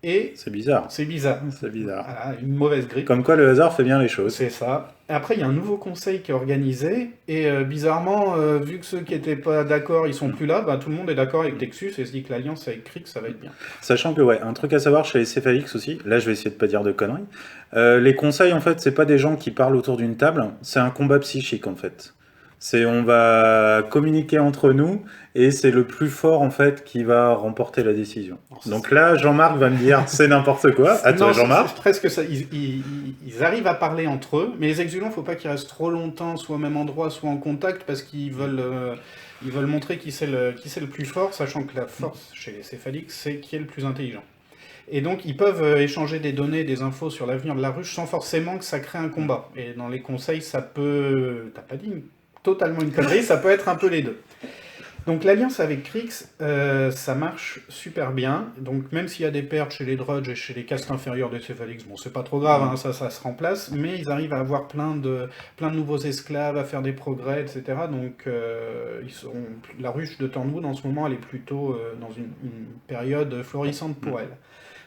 et C'est bizarre. c'est bizarre. C'est bizarre. Voilà, une mauvaise grippe. Comme quoi le hasard fait bien les choses. C'est ça. Après, il y a un nouveau conseil qui est organisé, et bizarrement, vu que ceux qui n'étaient pas d'accord, ils sont plus là, bah, tout le monde est d'accord avec Texus, et se dit que l'alliance avec Krix, ça va être bien. Sachant que, ouais, un truc à savoir chez les Céphalix aussi, là je vais essayer de pas dire de conneries, les conseils en fait, c'est pas des gens qui parlent autour d'une table, c'est un combat psychique en fait. C'est on va communiquer entre nous et c'est le plus fort en fait qui va remporter la décision. Alors, ça, Donc là, Jean-Marc va me dire c'est n'importe quoi. À toi, Non, Jean-Marc. c'est presque ça. Ils arrivent à parler entre eux, mais les exulants, faut pas qu'ils restent trop longtemps, soit au même endroit, soit en contact, parce qu'ils veulent montrer qui c'est le plus fort, sachant que la force chez les céphalix, c'est qui est le plus intelligent. Et donc, ils peuvent échanger des données, des infos sur l'avenir de la ruche, sans forcément que ça crée un combat. Et dans les conseils, ça peut... T'as pas dit totalement une connerie, ça peut être un peu les deux. Donc l'alliance avec Krix, ça marche super bien. Donc même s'il y a des pertes chez les Drudge et chez les castes inférieures des Céphalix, bon c'est pas trop grave, hein, ça se remplace, mais ils arrivent à avoir plein de nouveaux esclaves, à faire des progrès, etc. Donc la ruche de Tornwood en ce moment, elle est plutôt dans une période florissante pour elle.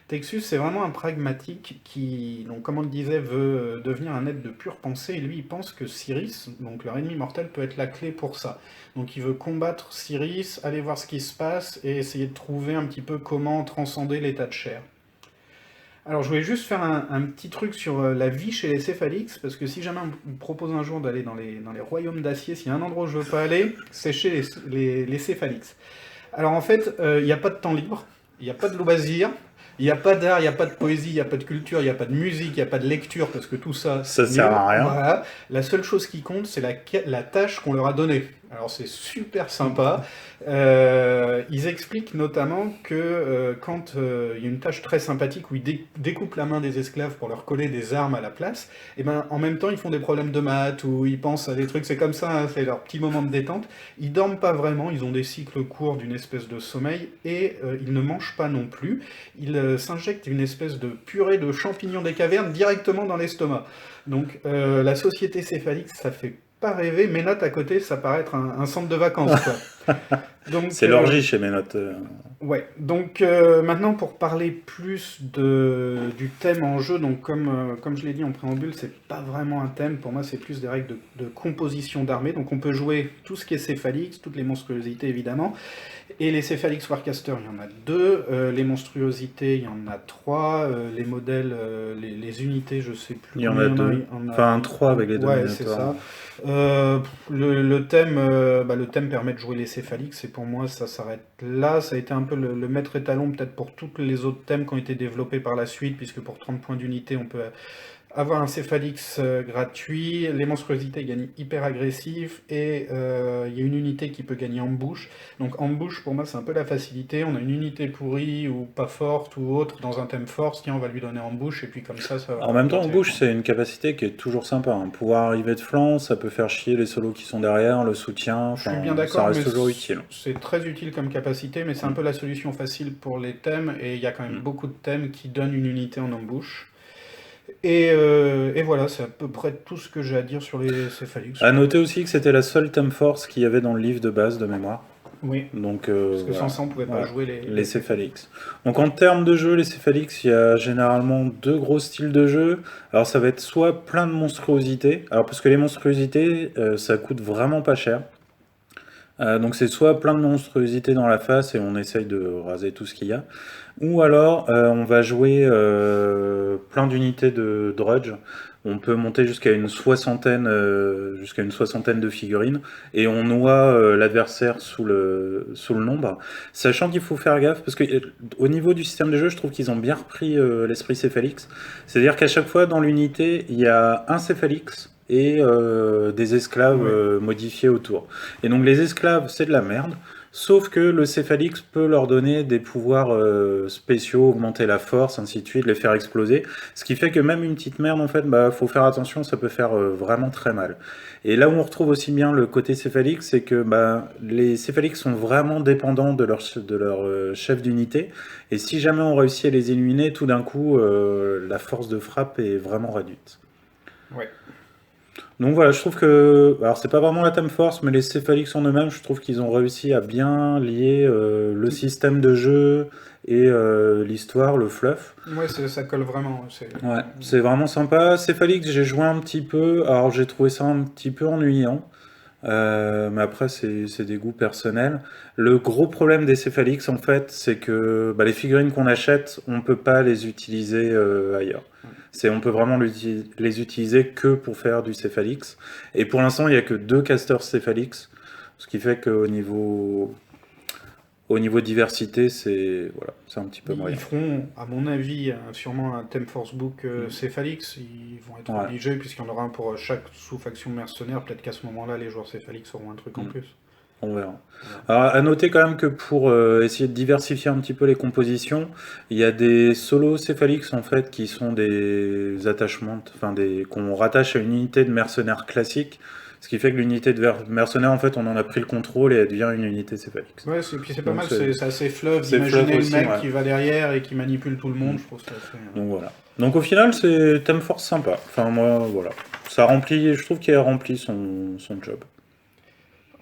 Texus, c'est vraiment un pragmatique qui, donc, comme on le disait, veut devenir un être de pure pensée, et lui, il pense que Cyrus, donc leur ennemi mortel, peut être la clé pour ça. Donc il veut combattre Cyrus, aller voir ce qui se passe, et essayer de trouver un petit peu comment transcender l'état de chair. Alors je voulais juste faire un petit truc sur la vie chez les Céphalix, parce que si jamais on me propose un jour d'aller dans les royaumes d'acier, s'il y a un endroit où je veux pas aller, c'est chez les Céphalix. Alors en fait, il n'y a pas de temps libre, il n'y a pas de loisirs, il n'y a pas d'art, il n'y a pas de poésie, il n'y a pas de culture, il n'y a pas de musique, il n'y a pas de lecture, parce que tout ça... Ça sert à rien. Voilà. La seule chose qui compte, c'est la tâche qu'on leur a donnée. Alors c'est super sympa. Ils expliquent notamment que quand il y a une tâche très sympathique où ils découpent la main des esclaves pour leur coller des armes à la place, et ben en même temps ils font des problèmes de maths, ou ils pensent à des trucs, c'est comme ça, hein, c'est leur petit moment de détente. Ils dorment pas vraiment, ils ont des cycles courts d'une espèce de sommeil, et ils ne mangent pas non plus. Ils s'injectent une espèce de purée de champignons des cavernes directement dans l'estomac. Donc la société céphalix, ça fait pas rêver. Ménottes à côté, ça paraît être un centre de vacances, quoi. Donc, C'est l'orgie chez mes notes. ouais. Donc maintenant, pour parler plus du thème en jeu, donc comme je l'ai dit en préambule, c'est pas vraiment un thème. Pour moi, c'est plus des règles de composition d'armée. Donc on peut jouer tout ce qui est Céphalix, toutes les monstruosités évidemment. Et les Céphalix Warcaster, il y en a deux. Les monstruosités, il y en a trois. Les modèles, les unités, je sais plus Il y en combien a deux. Enfin, trois avec les Ouais, c'est Dominators. ça. Le thème permet de jouer les Céphalix, et pour moi, ça s'arrête là. Ça a été un peu le maître étalon, peut-être pour tous les autres thèmes qui ont été développés par la suite, puisque pour 30 points d'unité, on peut avoir un Céphalix gratuit. Les monstruosités gagnent hyper agressif, et il y a une unité qui peut gagner Ambush. Donc Ambush, pour moi, c'est un peu la facilité. On a une unité pourrie ou pas forte ou autre dans un thème force, tiens, on va lui donner Ambush, et puis comme ça va En même temps, monter les Bush, points. c'est une capacité qui est toujours sympa, hein. Pouvoir arriver de flanc, ça peut faire chier les solos qui sont derrière, le soutien, Je suis enfin, bien ça d'accord, mais reste toujours utile. c'est très utile comme capacité, mais c'est un Mm. peu la solution facile pour les thèmes, et il y a quand même Mm. beaucoup de thèmes qui donnent une unité en embouche. Et voilà, c'est à peu près tout ce que j'ai à dire sur les Céphalix. À noter aussi que c'était la seule Thème Force qu'il y avait dans le livre de base de mémoire. Oui, Donc parce que sans voilà. ça, on pouvait pas Voilà. jouer les Les Céphalix. Céphalix. Donc en termes de jeu, les Céphalix, il y a généralement deux gros styles de jeu. Alors ça va être soit plein de monstruosités. Alors parce que les monstruosités, ça coûte vraiment pas cher. Donc c'est soit plein de monstruosités dans la face et on essaye de raser tout ce qu'il y a, ou alors on va jouer plein d'unités de Drudge. On peut monter jusqu'à une soixantaine de figurines et on noie l'adversaire sous le nombre. Sachant qu'il faut faire gaffe parce que au niveau du système de jeu, je trouve qu'ils ont bien repris l'esprit Céphalix. C'est-à-dire qu'à chaque fois dans l'unité, il y a un Céphalix et des esclaves Oui, modifiés autour. Et donc les esclaves, c'est de la merde, sauf que le Céphalix peut leur donner des pouvoirs spéciaux, augmenter la force, ainsi de suite, les faire exploser. Ce qui fait que même une petite merde, en fait, bah, faut faire attention, ça peut faire vraiment très mal. Et là où on retrouve aussi bien le côté Céphalix, c'est que bah, les Céphalix sont vraiment dépendants de leur chef d'unité. Et si jamais on réussit à les éliminer, tout d'un coup, la force de frappe est vraiment réduite. ouais. Donc voilà, je trouve que, alors c'est pas vraiment la Thème Force, mais les Céphalix en eux-mêmes, je trouve qu'ils ont réussi à bien lier le système de jeu et l'histoire, le fluff. Ouais, ça colle vraiment. Ouais, c'est vraiment sympa. Céphalix, j'ai joué un petit peu, alors j'ai trouvé ça un petit peu ennuyant. Mais après, c'est des goûts personnels. Le gros problème des Céphalix, en fait, c'est que bah, les figurines qu'on achète, on peut pas les utiliser ailleurs. On peut vraiment les utiliser que pour faire du Céphalix. Et pour l'instant, il n'y a que deux casters Céphalix, ce qui fait au niveau diversité, voilà, c'est un petit peu Ils moyen. feront, à mon avis, sûrement un thème Force Book Mm. Céphalix. Ils vont être Ouais. obligés, puisqu'il y en aura un pour chaque sous-faction mercenaire. Peut-être qu'à ce moment-là, les joueurs Céphalix auront un truc en Mm. plus. On verra. Voilà. Alors, à noter quand même que pour essayer de diversifier un petit peu les compositions, il y a des solos céphalix en fait qui sont des attachements, enfin qu'on rattache à une unité de mercenaires classique, ce qui fait que l'unité de mercenaires en fait on en a pris le contrôle et elle devient une unité céphalix. Ouais, puis c'est pas Donc mal, c'est assez fluff c'est fluff d'imaginer le aussi, mec ouais. qui va derrière et qui manipule tout le Mm. monde. Je trouve ça assez. Donc voilà. Donc au final c'est thème force sympa. Enfin moi voilà, ça remplit, je trouve qu'il a rempli son job.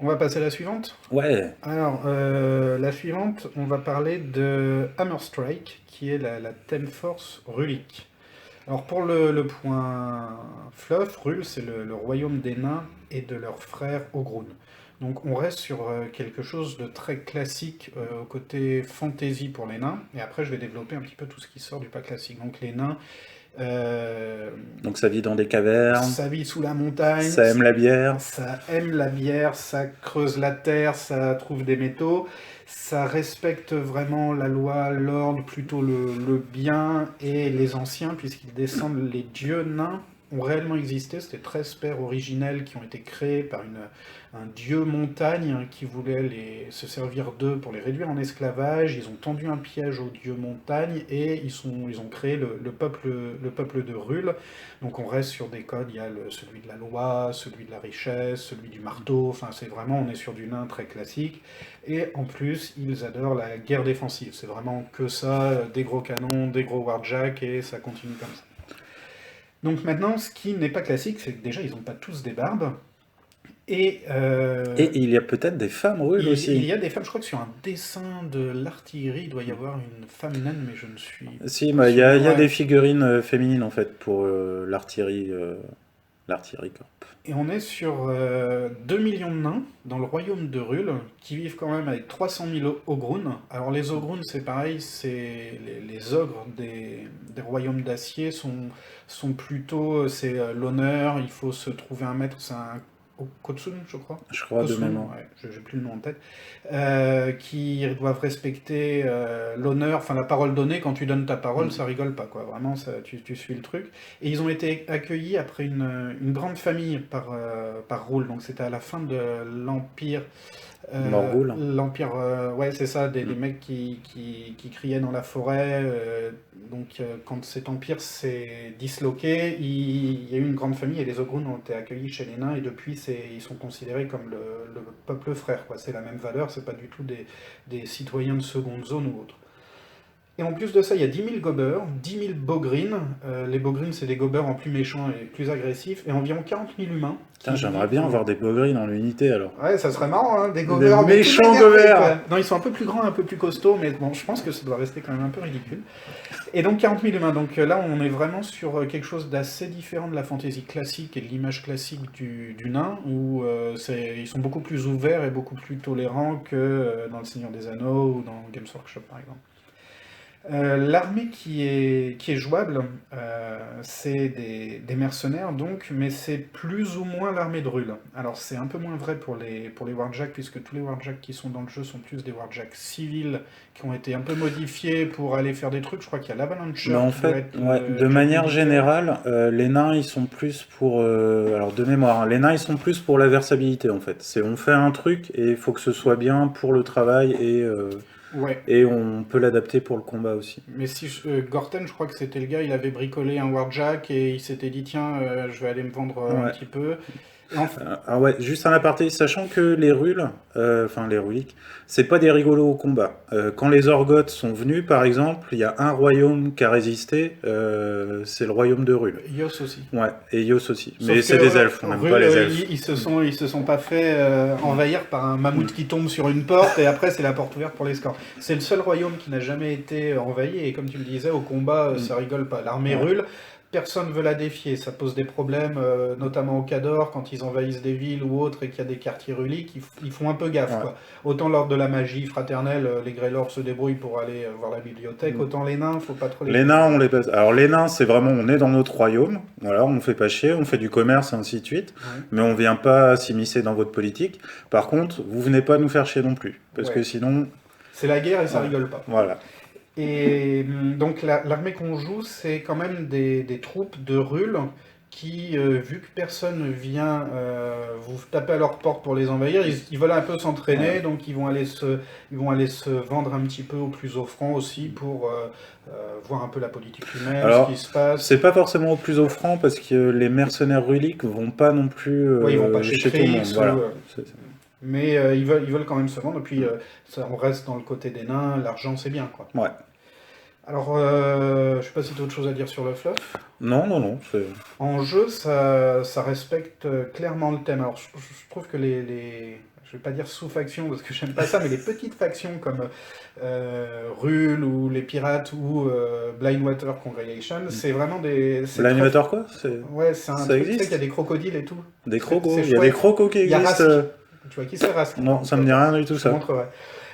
On va passer à la suivante. Ouais. Alors, la suivante, on va parler de Hammer Strike, qui est la Thème Force Rulique. Alors, pour le point fluff, Rul, c'est le royaume des nains et de leurs frères Ogrun. Donc, on reste sur quelque chose de très classique au côté fantasy pour les nains. Et après, je vais développer un petit peu tout ce qui sort du pas classique. Donc, les nains, euh, Donc ça vit dans des cavernes, ça vit sous la montagne, ça aime la bière. ça aime la bière, ça creuse la terre, ça trouve des métaux, ça respecte vraiment la loi, l'ordre, plutôt le bien et les anciens, puisqu'ils descendent, les dieux nains ont réellement existé. C'était 13 pères originels qui ont été créés par un dieu montagne qui voulait se servir d'eux pour les réduire en esclavage. Ils ont tendu un piège au dieu montagne et ils ont créé le peuple de Rul. Donc on reste sur des codes, il y a celui de la loi, celui de la richesse, celui du marteau, enfin c'est vraiment, on est sur du nain très classique. Et en plus, ils adorent la guerre défensive, c'est vraiment que ça, des gros canons, des gros warjacks, et ça continue comme ça. Donc maintenant, ce qui n'est pas classique, c'est que déjà, ils n'ont pas tous des barbes. Et Et il y a peut-être des femmes rules il aussi. y a des femmes, je crois que sur un dessin de l'artillerie, il doit y avoir une femme naine, mais je ne suis Si, pas bah, sûr. il y a Ouais. des figurines féminines en fait pour l'artillerie corp. Et on est sur 2 millions de nains dans le royaume de Rul, qui vivent quand même avec 300 000 ogruns. Alors les ogruns, c'est pareil, c'est les ogres des royaumes d'acier sont plutôt, c'est l'honneur, il faut se trouver un maître, c'est un Kotsun, je crois. Je crois de Kosun, mémoire. ouais, j'ai plus le nom en tête. Qui doivent respecter l'honneur, enfin la parole donnée. Quand tu donnes ta parole, ça rigole pas, quoi. Vraiment, ça, tu suis le truc. Et ils ont été accueillis après une grande famille par Rule. Donc c'était à la fin de l'Empire. Morgul. L'Empire, ouais, c'est ça, des Mm. mecs qui criaient dans la forêt. Quand cet empire s'est disloqué, il y a eu une grande famille et les Ogruns ont été accueillis chez les nains. Et depuis, ils sont considérés comme le peuple frère, quoi. C'est la même valeur, c'est pas du tout des citoyens de seconde zone ou autre. Et en plus de ça, il y a 10 000 gobeurs, 10 000 bogrines. Les bogrines, c'est des gobeurs en plus méchants et plus agressifs. Et environ 40 000 humains Putain, qui j'aimerais vivent. bien avoir des bogrines en unité alors. Ouais, ça serait marrant, hein, des Des gobeurs, mais tout méchants énervés, gobers. quoi. Non, ils sont un peu plus grands, un peu plus costauds, mais bon, je pense que ça doit rester quand même un peu ridicule. Et donc 40 000 humains. Donc là, on est vraiment sur quelque chose d'assez différent de la fantaisie classique et de l'image classique du nain, où ils sont beaucoup plus ouverts et beaucoup plus tolérants que dans Le Seigneur des Anneaux ou dans Games Workshop, par exemple. L'armée qui est jouable, c'est des mercenaires donc, mais c'est plus ou moins l'armée de Rul. Alors c'est un peu moins vrai pour les Warjacks, puisque tous les Warjacks qui sont dans le jeu sont plus des Warjacks civils, qui ont été un peu modifiés pour aller faire des trucs. Je crois qu'il y a Mais l'Avalancher en qui doit fait, être ouais, de jet manière militaire. générale, les nains ils sont plus pour. Alors de mémoire, hein, les nains ils sont plus pour la versabilité en fait. C'est on fait un truc et il faut que ce soit bien pour le travail Ouais. et on peut l'adapter pour le combat aussi. Mais si Gorten, je crois que c'était le gars, il avait bricolé un Warjack et il s'était dit tiens, je vais aller me vendre un Ouais. petit peu. Et en, Ah ouais, juste un aparté, sachant que les rules, enfin les ruliques, c'est pas des rigolos au combat. Quand les Orgoths sont venus, par exemple, il y a un royaume qui a résisté, c'est le royaume de Rul. Ios aussi. Ouais, et Ios aussi. Mais Sauf que c'est des elfes, on n'aime pas Rul, les elfes. ils se sont pas fait envahir par un mammouth qui tombe sur une porte et après c'est la porte ouverte pour les scores. C'est le seul royaume qui n'a jamais été envahi et comme tu le disais, au combat, ça rigole pas. L'armée Ouais. Rul, personne veut la défier. Ça pose des problèmes, notamment au Cador, quand ils envahissent des villes ou autres et qu'il y a des quartiers ruliques, ils font un peu gaffe, Ouais. quoi. Autant lors de la magie fraternelle, les Greylords se débrouillent pour aller voir la bibliothèque, autant les nains, faut pas trop les Les gêner. nains, on les baise. Alors les nains, c'est vraiment, on est dans notre royaume, voilà, on fait pas chier, on fait du commerce et ainsi de suite, Ouais. mais on vient pas s'immiscer dans votre politique. Par contre, vous venez pas nous faire chier non plus, parce que Ouais. sinon, C'est la guerre et ça ouais, rigole pas. voilà. Et donc l'armée qu'on joue, c'est quand même des troupes de Rul qui, vu que personne vient vous taper à leur porte pour les envahir, ils veulent un peu Ouais. s'entraîner, donc ils vont aller se vendre un petit peu au plus offrant aussi pour voir un peu la politique humaine, ce qui Alors, se passe. c'est pas forcément au plus offrant parce que les mercenaires ruliques vont pas non plus Ouais, ils vont pas chez chez tout le monde, Trix voilà. mais ils veulent quand même se vendre. Et puis on reste dans le côté des nains, l'argent c'est bien, quoi. Ouais. Alors, je sais pas si tu as autre chose à dire sur le fluff. Non, non, non. En jeu, ça respecte clairement le thème. Alors, je trouve que je vais pas dire sous-factions parce que j'aime pas ça, mais les petites factions comme Rule ou les pirates ou Blindwater Congregation, c'est vraiment c'est très. L'animateur quoi? Ouais, c'est un Ça truc, tu sais qu'il y a existe? des crocodiles et tout. Des C'est crocos. c'est Il y a des chouette. crocos qui Il y a existent. Rask. Tu vois qui c'est Rask? Non, Donc, ça me dit rien du tout je te ça. montrerai.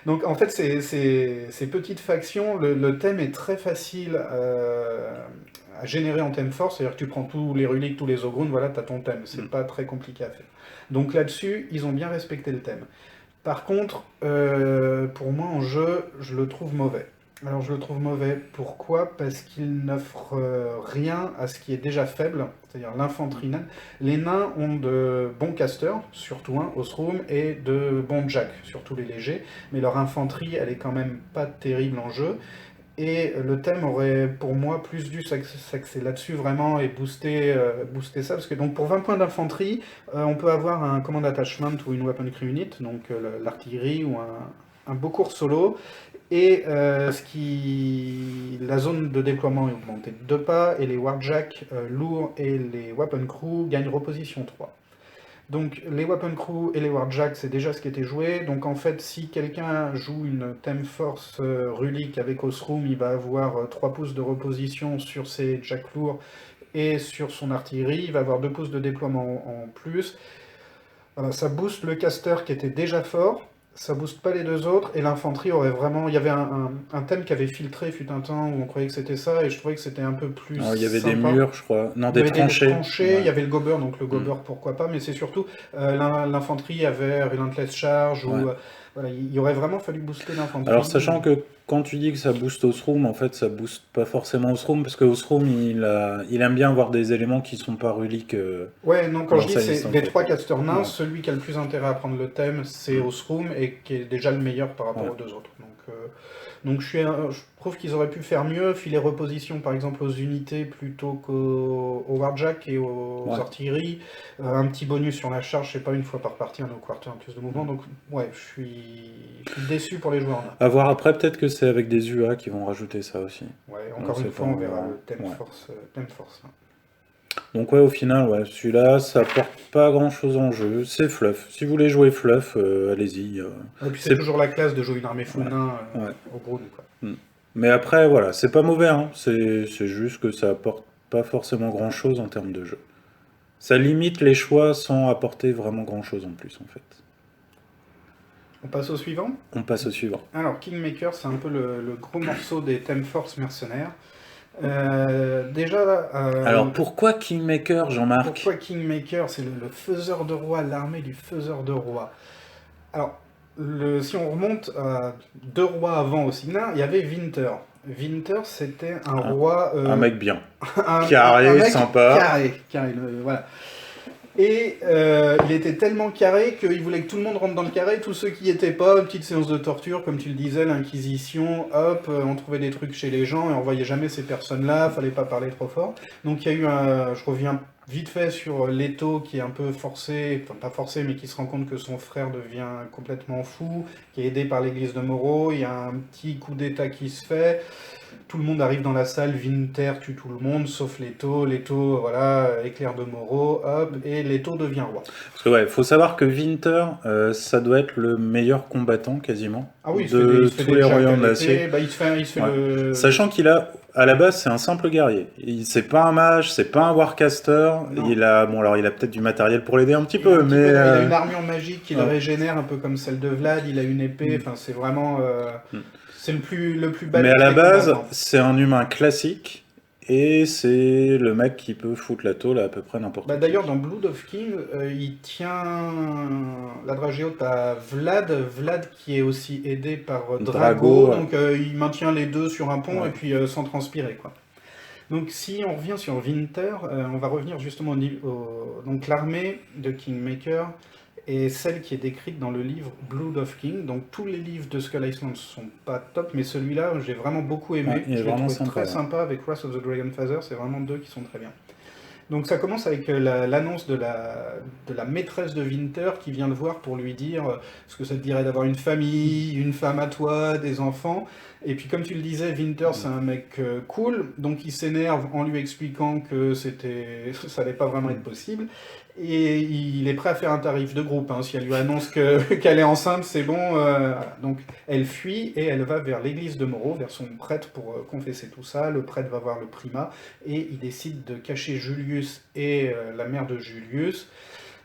Donc en fait, ces petites factions, le thème est très facile à générer en thème force, c'est-à-dire que tu prends tous les Ruliks, tous les Ogruns, voilà, tu as ton thème, c'est pas très compliqué à faire. Donc là-dessus, ils ont bien respecté le thème. Par contre, pour moi en jeu, je le trouve mauvais. Alors je le trouve mauvais, pourquoi? Parce qu'il n'offre rien à ce qui est déjà faible, c'est-à-dire l'infanterie naine. Les nains ont de bons casters, surtout un, Osroom, et de bons jacks, surtout les légers, mais leur infanterie, elle est quand même pas terrible en jeu. Et le thème aurait pour moi plus dû s'axer là-dessus vraiment et booster ça, parce que donc pour 20 points d'infanterie, on peut avoir un command attachment ou une weaponry unit, donc l'artillerie ou un beau cours solo, et la zone de déploiement est augmentée de 2 pas, et les warjacks lourds et les weapon crew gagnent reposition 3. Donc les Weapon Crew et les Warjack, c'est déjà ce qui était joué. Donc en fait, si quelqu'un joue une Thème Force Rulik avec Osroom, il va avoir 3 pouces de reposition sur ses Jack lourds et sur son artillerie. Il va avoir 2 pouces de déploiement en plus. Voilà, ça booste le caster qui était déjà fort. Ça booste pas les deux autres, et l'infanterie aurait vraiment... Il y avait un thème qui avait filtré, fut un temps où on croyait que c'était ça, et je trouvais que c'était un peu plus Alors, il y avait des sympa. murs, je crois. Non, Il y des avait des tranchées. tranchées, il y Ouais. avait le gobber, donc le gobber pourquoi pas, mais c'est surtout l'infanterie avait Relentless Charge, ou Ouais. voilà, il aurait vraiment fallu booster l'infanterie. Alors, sachant que quand tu dis que ça booste Osroom, en fait, ça booste pas forcément Osroom, parce que Osroom, il aime bien avoir des éléments qui sont pas reliques Ouais, non, quand je dans dis sa c'est liste, en des fait. 3 casters nains, Ouais. celui qui a le plus intérêt à prendre le thème, c'est Osroom, et qui est déjà le meilleur par rapport Ouais. aux deux autres. Donc je trouve qu'ils auraient pu faire mieux, filer reposition par exemple aux unités plutôt qu'aux Warjack et aux Ouais. artilleries. Un petit bonus sur la charge, je sais pas, une fois par partie, un quarter, un plus de mouvement. Donc ouais, je suis déçu pour les joueurs nains. À voir après, peut-être que c'est avec des UA qui vont rajouter ça aussi. Ouais, On encore sait une fois, pas, on verra verra. le thème Ouais. force. Hein. Donc ouais, au final, ouais, celui-là, ça apporte pas grand-chose en jeu. C'est fluff. Si vous voulez jouer fluff, allez-y. Et puis c'est C'est... toujours la classe de jouer une armée full Ouais. nain Ouais. au Brood, quoi. Mais après, voilà, c'est pas mauvais, hein. C'est juste que ça apporte pas forcément grand-chose en termes de jeu. Ça limite les choix sans apporter vraiment grand-chose en plus, en fait. On passe au suivant. On passe au suivant. Alors, Kingmaker, c'est un peu le gros morceau des thèmes force mercenaires. Déjà, Alors pourquoi Kingmaker, Jean-Marc? pourquoi Kingmaker? C'est le faiseur de roi, l'armée du faiseur de roi. Alors, si on remonte à 2 rois avant au Signar, il y avait Winter. Winter, c'était un roi... Un mec bien. un Carré, mec sympa. Carré, voilà. Et il était tellement carré qu'il voulait que tout le monde rentre dans le carré, tous ceux qui n'y étaient pas, une petite séance de torture, comme tu le disais, l'Inquisition, hop, on trouvait des trucs chez les gens et on voyait jamais ces personnes-là, fallait pas parler trop fort. Donc il y a eu je reviens vite fait sur Leto qui est un peu forcé, enfin pas forcé, mais qui se rend compte que son frère devient complètement fou, qui est aidé par l'église de Moreau, il y a un petit coup d'état qui se fait. Tout le monde arrive dans la salle, Winter tue tout le monde, sauf Leto. Leto, voilà, éclair de Moreau, hop, et Leto devient roi. Parce que ouais, faut savoir que Winter, ça doit être le meilleur combattant quasiment Ah oui, de tous les royaumes d'acier. bah, il se fait Ouais. Sachant qu'il a, à la base, c'est un simple guerrier. C'est pas un mage, c'est pas un warcaster. Non. Il a, bon alors, il a peut-être du matériel pour l'aider un petit Il peu, a un petit mais peu, il a une armure magique qui le ouais. régénère, un peu comme celle de Vlad, il a une épée, enfin c'est vraiment... c'est le plus mais balèze à la des base, combattants. c'est un humain classique. Et c'est le mec qui peut foutre la tôle à peu près n'importe Bah, qui. d'ailleurs, dans Blood of King, il tient la dragée haute à Vlad qui est aussi aidé par Drago, Drago, ouais. donc il maintient les deux sur un pont Ouais. et puis sans transpirer, quoi. Donc si on revient sur Winter, on va revenir justement donc l'armée de Kingmaker est celle qui est décrite dans le livre Blood of King. Donc tous les livres de Skull Island sont pas top, mais celui-là j'ai vraiment beaucoup aimé. Ouais, il est Je l'ai vraiment trouvé sympa, très ouais. sympa avec Wrath of the Dragon Father, c'est vraiment deux qui sont très bien. Donc ça commence avec l'annonce de la maîtresse de Winter qui vient le voir pour lui dire ce que ça te dirait d'avoir une famille, une femme à toi, des enfants. Et puis comme tu le disais, Winter c'est un mec cool, donc il s'énerve en lui expliquant que ça allait pas vraiment être possible. Et il est prêt à faire un tarif de groupe. Hein. Si elle lui annonce qu'elle est enceinte, c'est bon. Voilà. Donc elle fuit et elle va vers l'église de Moreau, vers son prêtre pour confesser tout ça. Le prêtre va voir le primat et il décide de cacher Julius et la mère de Julius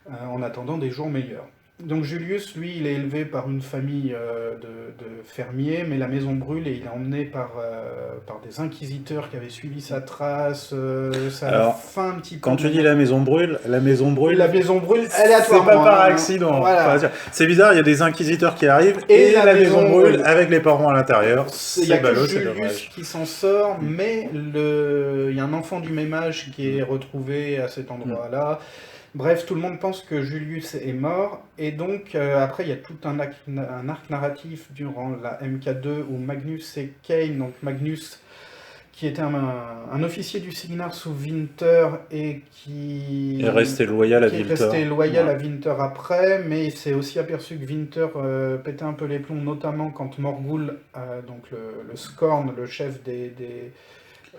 en attendant des jours meilleurs. Donc Julius, lui, il est élevé par une famille de fermiers, mais la maison brûle et il est emmené par des inquisiteurs qui avaient suivi sa trace. Ça a Alors, faim un petit peu. Quand tu dis la maison brûle, La maison brûle c'est aléatoirement. pas par hein. accident. Voilà. Enfin, c'est bizarre, il y a des inquisiteurs qui arrivent Et et la la maison maison brûle brûle. avec les parents à l'intérieur. Il n'y a C'est que ballot, c'est Julius dommage. qui s'en sort, mais il y a un enfant du même âge qui est retrouvé à cet endroit-là. Bref, tout le monde pense que Julius est mort, et donc après il y a tout un arc narratif durant la MK2 où Magnus et Kane, donc Magnus qui était un officier du Signar sous Winter et qui est resté loyal à qui est Winter. resté loyal Ouais. à Winter après, mais il s'est aussi aperçu que Winter pétait un peu les plombs, notamment quand Morgul, donc le Scorn, le chef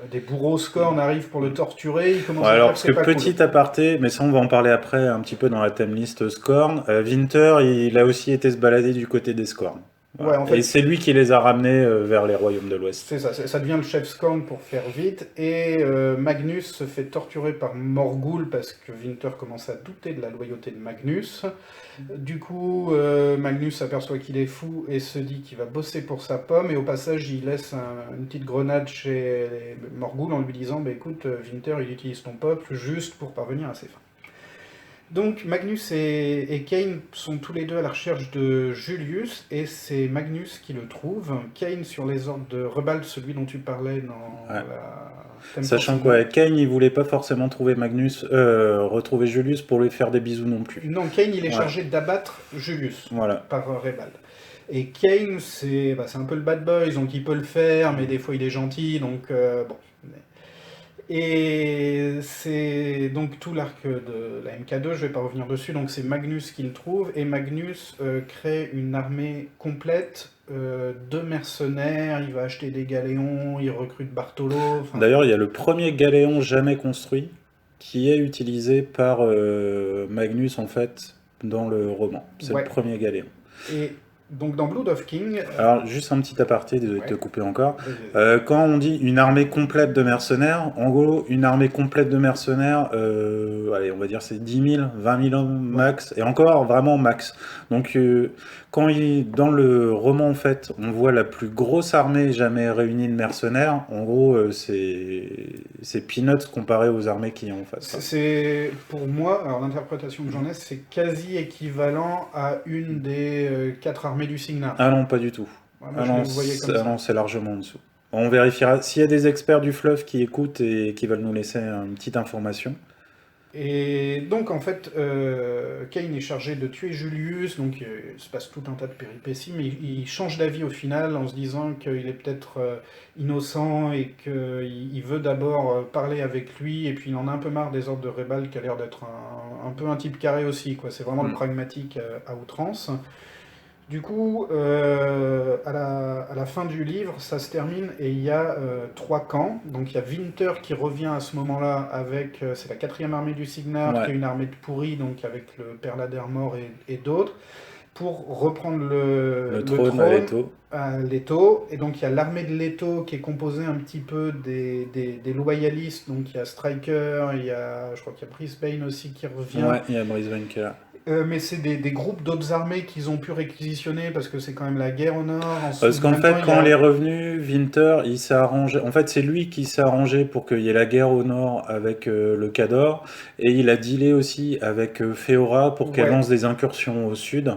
des bourreaux Scorn arrivent pour le torturer, il commence Ouais, à alors, dire que parce c'est que pas cool. petit aparté, mais ça on va en parler après un petit peu dans la thème list Scorn, Winter, il a aussi été se balader du côté des Scorn. Ouais, Voilà. en Et fait, c'est lui qui les a ramenés vers les royaumes de l'Ouest. c'est ça, ça devient le chef Scorn pour faire vite, et Magnus se fait torturer par Morgul parce que Winter commence à douter de la loyauté de Magnus. Du coup, Magnus s'aperçoit qu'il est fou et se dit qu'il va bosser pour sa pomme, et au passage, il laisse une petite grenade chez Morgul en lui disant bah, écoute, Winter, il utilise ton peuple juste pour parvenir à ses fins. Donc Magnus et Cain sont tous les deux à la recherche de Julius, et c'est Magnus qui le trouve. Cain sur les ordres de Rebald, celui dont tu parlais dans Ouais. la thème Sachant force. que Cain, il voulait pas forcément trouver retrouver Julius pour lui faire des bisous non plus. Non, Cain il est Ouais. chargé d'abattre Julius Voilà. par Rebald. Et Cain c'est un peu le bad boy, donc il peut le faire, mais des fois il est gentil, donc bon. Et c'est donc tout l'arc de la MK2, je vais pas revenir dessus, donc c'est Magnus qui le trouve, et Magnus crée une armée complète de mercenaires, il va acheter des galéons, il recrute Bartolo. Enfin, D'ailleurs, il y a le premier galéon jamais construit qui est utilisé par Magnus en fait dans le roman. C'est Ouais. le premier galéon. Et donc dans Blood of King, Alors, juste un petit aparté de Ouais. te couper encore. vas-y. Quand on dit une armée complète de mercenaires, en gros, une armée complète de mercenaires, allez, on va dire c'est 10 000, 20 000 hommes max, et encore vraiment max. Donc, dans le roman, en fait, on voit la plus grosse armée jamais réunie de mercenaires, en gros, c'est peanuts comparé aux armées qu'il y a en face. C'est pour moi, alors l'interprétation que j'en ai, c'est quasi équivalent à une des 4 armées du Signar. Ah non, pas du tout. Ouais, moi, je le voyais comme ça. Non, c'est largement en dessous. On vérifiera. S'il y a des experts du fleuve qui écoutent et qui veulent nous laisser une petite information. Et donc en fait, Cain est chargé de tuer Julius, donc il se passe tout un tas de péripéties, mais il change d'avis au final en se disant qu'il est peut-être innocent et qu'il veut d'abord parler avec lui, et puis il en a un peu marre des ordres de Rebald qui a l'air d'être un peu un type carré aussi, quoi. C'est vraiment le pragmatique à outrance. Du coup, à la fin du livre, ça se termine et il y a 3 camps. Donc il y a Winter qui revient à ce moment-là avec, c'est la 4e armée du Signar, Ouais. qui est une armée de pourris, donc avec le Père Ladermor et d'autres, pour reprendre le trône à Leto. à Leto. Et donc il y a l'armée de Leto qui est composée un petit peu des loyalistes. Donc il y a Striker, je crois qu'il y a Brisbane aussi qui revient. Ouais, il y a Brisbane qui est là. Mais c'est des groupes d'autres armées qu'ils ont pu réquisitionner parce que c'est quand même la guerre au nord. Parce qu'en fait, quand il est revenu, Winter, il s'est arrangé. En fait, c'est lui qui s'est arrangé pour qu'il y ait la guerre au nord avec le Khador. Et il a dealé aussi avec Féora pour qu'elle lance des incursions au sud.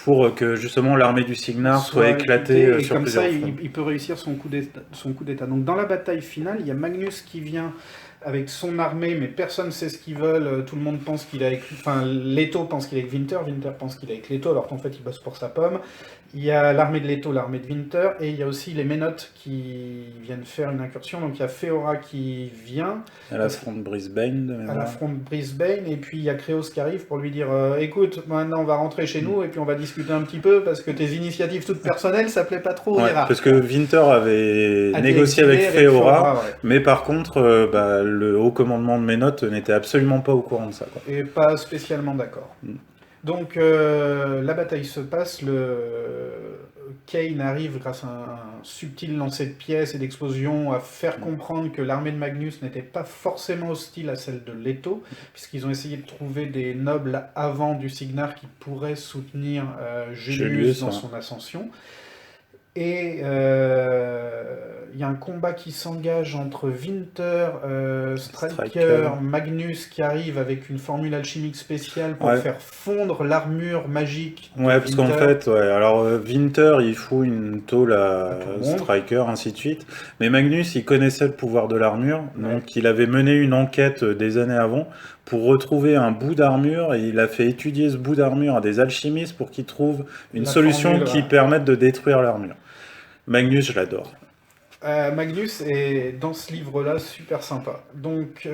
Pour que justement l'armée du Signar soit éclatée sur comme plusieurs ça, fronts. il peut réussir son coup d'état. Donc dans la bataille finale, il y a Magnus qui vient avec son armée, mais personne ne sait ce qu'ils veulent. Tout le monde pense qu'il est avec... Enfin, Leto pense qu'il est avec Winter, Winter pense qu'il est avec Leto, alors qu'en fait, il bosse pour sa pomme. Il y a l'armée de Leto, l'armée de Winter, et il y a aussi les Ménotes qui viennent faire une incursion. Donc il y a Féora qui vient. À la front de Brisbane. À la front de Brisbane, et puis il y a Créos qui arrive pour lui dire écoute, maintenant on va rentrer chez nous, et puis on va discuter un petit peu, parce que tes initiatives toutes personnelles, ça plaît pas trop aux hiérarques. Parce que Winter avait négocié avec Féora, ouais. mais par contre, le haut commandement de Ménote n'était absolument pas au courant de ça. Quoi. Et pas spécialement d'accord. Donc la bataille se passe, Cain arrive grâce à un subtil lancer de pièces et d'explosions à faire comprendre que l'armée de Magnus n'était pas forcément hostile à celle de Leto, puisqu'ils ont essayé de trouver des nobles avant du Signar qui pourraient soutenir Julius dans son ascension. Et il y a un combat qui s'engage entre Winter, Striker, Magnus qui arrive avec une formule alchimique spéciale pour faire fondre l'armure magique. Ouais, parce qu'en fait, alors Winter il fout une tôle à Striker, ainsi de suite. Mais Magnus il connaissait le pouvoir de l'armure, donc il avait mené une enquête des années avant pour retrouver un bout d'armure, et il a fait étudier ce bout d'armure à des alchimistes pour qu'ils trouvent une solution qui permette de détruire l'armure. Magnus, je l'adore. Magnus est dans ce livre-là super sympa. Donc,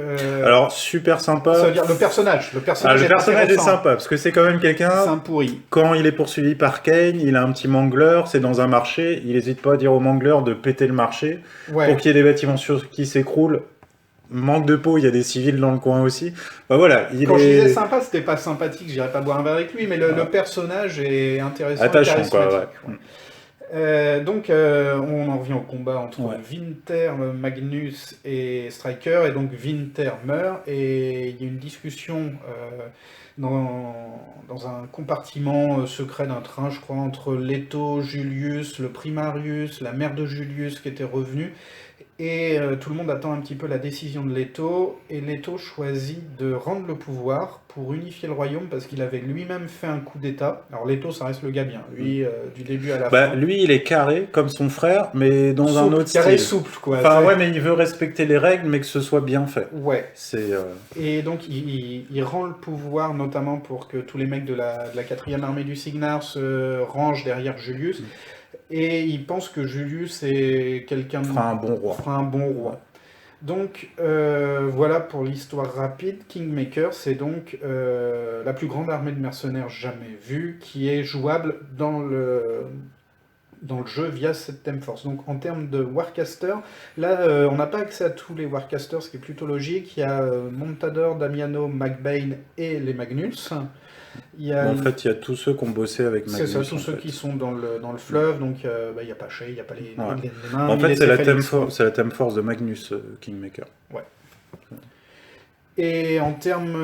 Alors, super sympa. ça veut dire le personnage. Le personnage, Le personnage est intéressant. sympa, parce que c'est quand même C'est quelqu'un, un pourri. quand il est poursuivi par Kane, il a un petit mangler, c'est dans un marché, il n'hésite pas à dire au mangler de péter le marché, Ouais. pour qu'il y ait des bâtiments qui s'écroulent. Manque de peau, il y a des civils dans le coin aussi. Bah voilà, Quand je disais sympa, c'était pas sympathique, j'irais pas boire un verre avec lui, mais le Ouais. personnage est intéressant, Attachant, et quoi, charismatique. ouais. Donc, on en revient au combat entre Ouais. Winter, Magnus et Striker, et donc Winter meurt, et il y a une discussion dans un compartiment secret d'un train, je crois, entre Leto, Julius, le Primarius, la mère de Julius qui était revenue, et tout le monde attend un petit peu la décision de Leto, et Leto choisit de rendre le pouvoir pour unifier le royaume parce qu'il avait lui-même fait un coup d'État. Alors Leto, ça reste le gars bien, lui, du début à la Bah, fin. lui, il est carré, comme son frère, mais dans un Souple, autre carré style. souple, quoi. Enfin, C'est- ouais, mais il veut respecter les règles, mais que ce soit bien fait. Ouais. C'est... Et donc, il rend le pouvoir, notamment pour que tous les mecs de la 4e armée du Cygnar se rangent derrière Julius. Et il pense que Julius est quelqu'un de... fera un bon roi. fera un bon roi. Donc, voilà pour l'histoire rapide. Kingmaker, c'est donc la plus grande armée de mercenaires jamais vue, qui est jouable dans le jeu via cette Theme Force. Donc en termes de Warcaster, là on n'a pas accès à tous les Warcasters, ce qui est plutôt logique. Il y a Montador, Damiano, McBain et les Magnus. Il y a En fait, il y a tous ceux qui ont bossé avec c'est Magnus. ça, tous en ceux fait. qui sont dans le fleuve, donc il n'y a pas Shay, il n'y a pas les Ouais. nains, En ni fait, les c'est la, Céphalix, quoi. c'est la Theme Force de Magnus, Kingmaker. Et en termes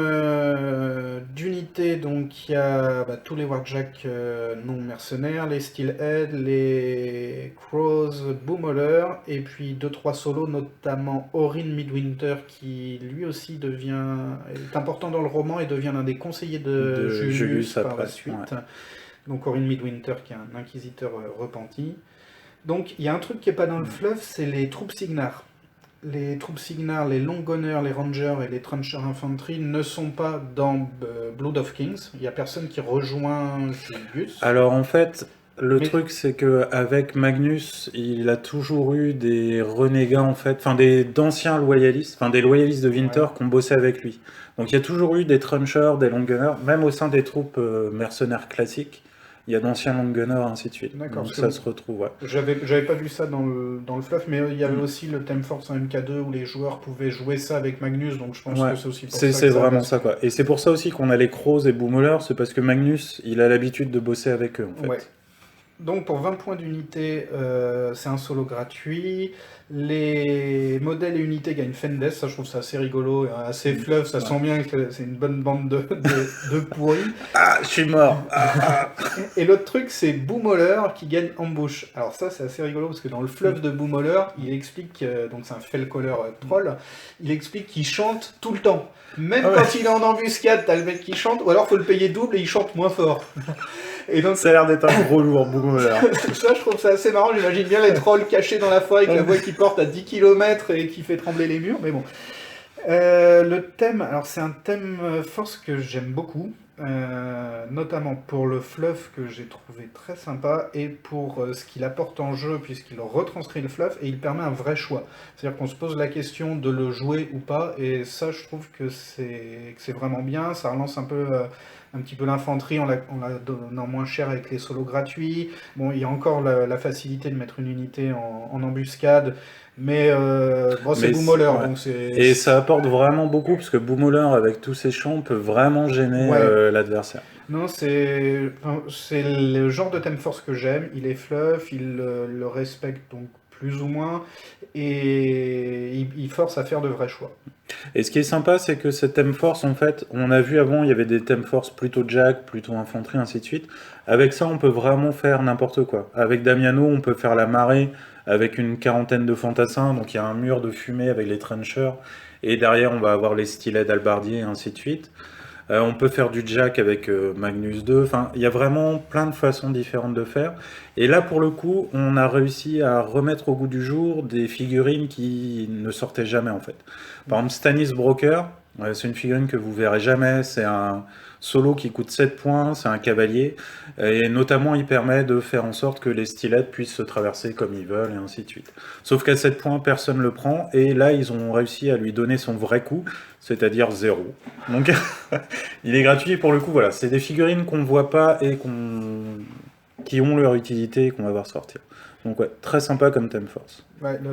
d'unités, donc il y a tous les Warjack non mercenaires, les Steelhead, les Crows, Boomhauler, et puis 2-3 solos, notamment Orin Midwinter, qui lui aussi est important dans le roman et devient l'un des conseillers de Julius par après, la suite. ouais. Donc Orin Midwinter qui est un inquisiteur repenti. Donc il y a un truc qui n'est pas dans le fleuve, c'est les troupes Cygnar. Les troupes Cygnar, les Longgunners, les Rangers et les Trencher Infantry ne sont pas dans Blood of Kings. Il n'y a personne qui rejoint Julius. Alors en fait, le Mais- truc c'est que avec Magnus, il a toujours eu des renégats en fait, enfin d'anciens loyalistes, enfin des loyalistes de Winter Ouais. qui ont bossé avec lui. Donc il y a toujours eu des Trenchers, des Longgunners, même au sein des troupes mercenaires classiques, il y a d'anciens Longgunners, ainsi de suite. D'accord, Donc parce ça que- se retrouve, ouais. J'avais pas vu ça dans le fleuve, mais il y avait aussi le Theme Force en MK2 où les joueurs pouvaient jouer ça avec Magnus, donc je pense Ouais. que c'est aussi pour C'est ça c'est que ça vraiment passe. ça quoi. Et c'est pour ça aussi qu'on a les Crows et Boomhauler, c'est parce que Magnus, il a l'habitude de bosser avec eux en fait. Ouais. Donc pour 20 points d'unité, c'est un solo gratuit. Les modèles et unités gagnent Fendes, ça je trouve ça assez rigolo, assez fleuve, ça Ouais. sent bien que c'est une bonne bande de pourris. Ah, je suis mort. Ah. Et l'autre truc, c'est Boomhauler qui gagne Ambush. Alors ça, c'est assez rigolo parce que dans le fleuve de Boomhauler, il explique, donc c'est un fell-caller troll, il explique qu'il chante tout le temps. Même Ah ouais. quand il est en embuscade, t'as le mec qui chante, ou alors faut le payer double et il chante moins fort. Et donc Ça a l'air d'être un gros lourd, Boomhauler. ça, je trouve ça assez marrant. J'imagine bien les trolls cachés dans la forêt avec la voix qui porte à 10 km et qui fait trembler les murs, mais bon. Le thème, alors c'est un thème force que j'aime beaucoup, notamment pour le fleuve que j'ai trouvé très sympa et pour ce qu'il apporte en jeu puisqu'il retranscrit le fleuve et il permet un vrai choix. C'est-à-dire qu'on se pose la question de le jouer ou pas et ça je trouve que c'est vraiment bien, ça relance un petit peu l'infanterie en la donnant moins cher avec les solos gratuits. Bon, il y a encore la facilité de mettre une unité en embuscade, mais bon, c'est Mais Boomhauler, ouais. donc c'est... Et ça apporte vraiment beaucoup, parce que Boomhauler, avec tous ses champs, peut vraiment gêner Ouais. l'adversaire. Non, c'est le genre de thème force que j'aime. Il est fluff, il le respecte donc plus ou moins, et il force à faire de vrais choix. Et ce qui est sympa, c'est que cette thème force, en fait, on a vu avant, il y avait des thèmes force plutôt jack, plutôt infanterie, ainsi de suite. Avec ça, on peut vraiment faire n'importe quoi. Avec Damiano, on peut faire la marée avec une quarantaine de fantassins, donc il y a un mur de fumée avec les trenchers, et derrière, on va avoir les stylets d'albardier, et ainsi de suite. On peut faire du jack avec Magnus 2, enfin, il y a vraiment plein de façons différentes de faire. Et là, pour le coup, on a réussi à remettre au goût du jour des figurines qui ne sortaient jamais, en fait. Par exemple, Stannis Broker, c'est une figurine que vous verrez jamais, Solo qui coûte 7 points, c'est un cavalier, et notamment il permet de faire en sorte que les stylettes puissent se traverser comme ils veulent, et ainsi de suite. Sauf qu'à 7 points, personne ne le prend, et là ils ont réussi à lui donner son vrai coût, c'est-à-dire 0. Donc il est gratuit, et pour le coup, voilà, c'est des figurines qu'on ne voit pas et qui ont leur utilité et qu'on va voir sortir. Donc ouais, très sympa comme Theme Force. Ouais, là,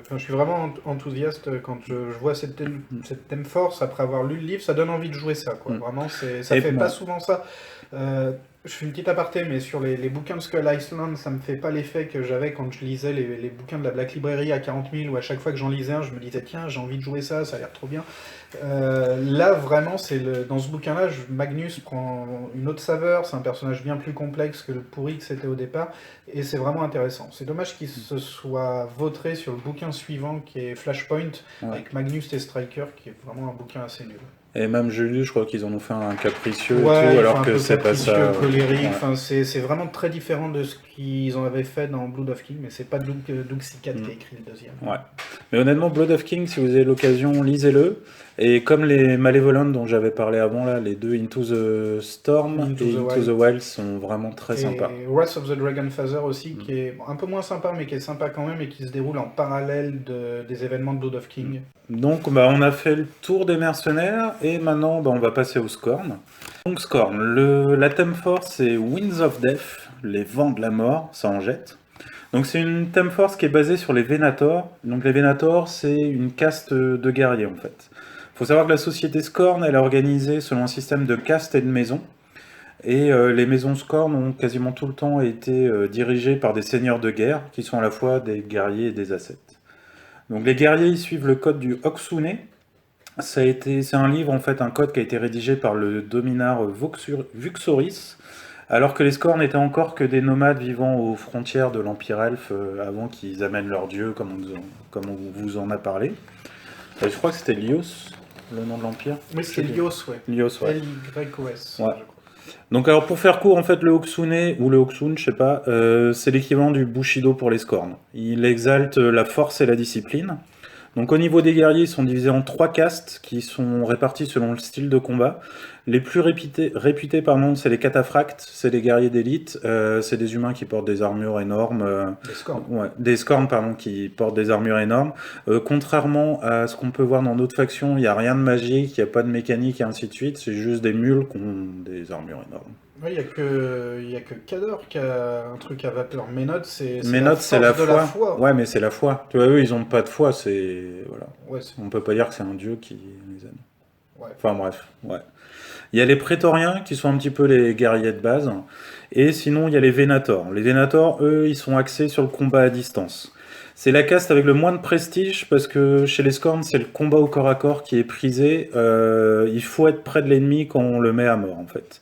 enfin, je suis vraiment enthousiaste quand je vois cette thème force après avoir lu le livre, ça donne envie de jouer ça, quoi. Vraiment, ça Et fait moi. pas souvent ça. Je fais une petite aparté, mais sur les bouquins de Skull Island, ça me fait pas l'effet que j'avais quand je lisais les bouquins de la Black Library à 40 000, où à chaque fois que j'en lisais un, je me disais, tiens, j'ai envie de jouer ça a l'air trop bien. Là, vraiment, dans ce bouquin-là, Magnus prend une autre saveur, c'est un personnage bien plus complexe que le pourri que c'était au départ, et c'est vraiment intéressant. C'est dommage qu'il se soit vautré sur le bouquin suivant, qui est Flashpoint, Ouais. avec Magnus et Striker, qui est vraiment un bouquin assez nul. Et même Julius, je crois qu'ils en ont fait un capricieux et Ouais, tout, il alors fait un que peu c'est pas ça. capricieux, colérique, Ouais. enfin, c'est vraiment très différent de ce qu'ils en avaient fait dans Blood of King, mais c'est pas Doug Sikat qui a écrit le deuxième. Ouais. Mais honnêtement, Blood of King, si vous avez l'occasion, lisez-le. Et comme les Malevolent dont j'avais parlé avant, là, les deux Into the Storm Into et the Into Wild. the Wild sont vraiment très sympas. Et Wrath of the Dragon Father aussi, qui est un peu moins sympa, mais qui est sympa quand même, et qui se déroule en parallèle des événements de Blood of King. Donc on a fait le tour des mercenaires et maintenant on va passer au Scorn. Donc Scorn, la thème force c'est Winds of Death, les vents de la mort, ça en jette. Donc c'est une thème force qui est basée sur les Venator. Donc les Venator c'est une caste de guerriers en fait. Faut savoir que la société Scorn elle est organisée selon un système de castes et de maisons. Et les maisons Scorn ont quasiment tout le temps été dirigées par des seigneurs de guerre qui sont à la fois des guerriers et des ascètes. Donc les guerriers ils suivent le code du Oxune. C'est un livre en fait, un code qui a été rédigé par le dominar Vuxoris, alors que les Scorn n'étaient encore que des nomades vivant aux frontières de l'Empire Elfe avant qu'ils amènent leur dieu, comme on vous en a parlé. Je crois que c'était Lios, le nom de l'Empire. Oui, c'est Lios, ouais. Lios, ouais. L-Y-O-S, Ouais. je crois. Donc alors pour faire court, en fait, le Oksune, ou le Oksun, je sais pas, c'est l'équivalent du Bushido pour les Scorn. Il exalte la force et la discipline. Donc au niveau des guerriers, ils sont divisés en 3 castes qui sont répartis selon le style de combat. Les plus réputés c'est les cataphractes, c'est les guerriers d'élite, c'est des humains qui portent des armures énormes. Des Scorn. Ouais, des Scorn, pardon, qui portent des armures énormes. Contrairement à ce qu'on peut voir dans d'autres factions, il n'y a rien de magique, il n'y a pas de mécanique et ainsi de suite, c'est juste des mules qui ont des armures énormes. Oui, il y a que Kador qui a un truc à vapeur. Ménode, c'est La force de la foi. Ouais, mais c'est la foi. Tu vois, eux, ils ont pas de foi, c'est... Voilà. Ouais, On peut pas dire que c'est un dieu qui les aide. ouais. Enfin bref, ouais. Il y a les prétoriens qui sont un petit peu les guerriers de base. Et sinon, il y a les Venator. Les Venator, eux, ils sont axés sur le combat à distance. C'est la caste avec le moins de prestige parce que chez les Scorn, c'est le combat au corps à corps qui est prisé. Il faut être près de l'ennemi quand on le met à mort, en fait.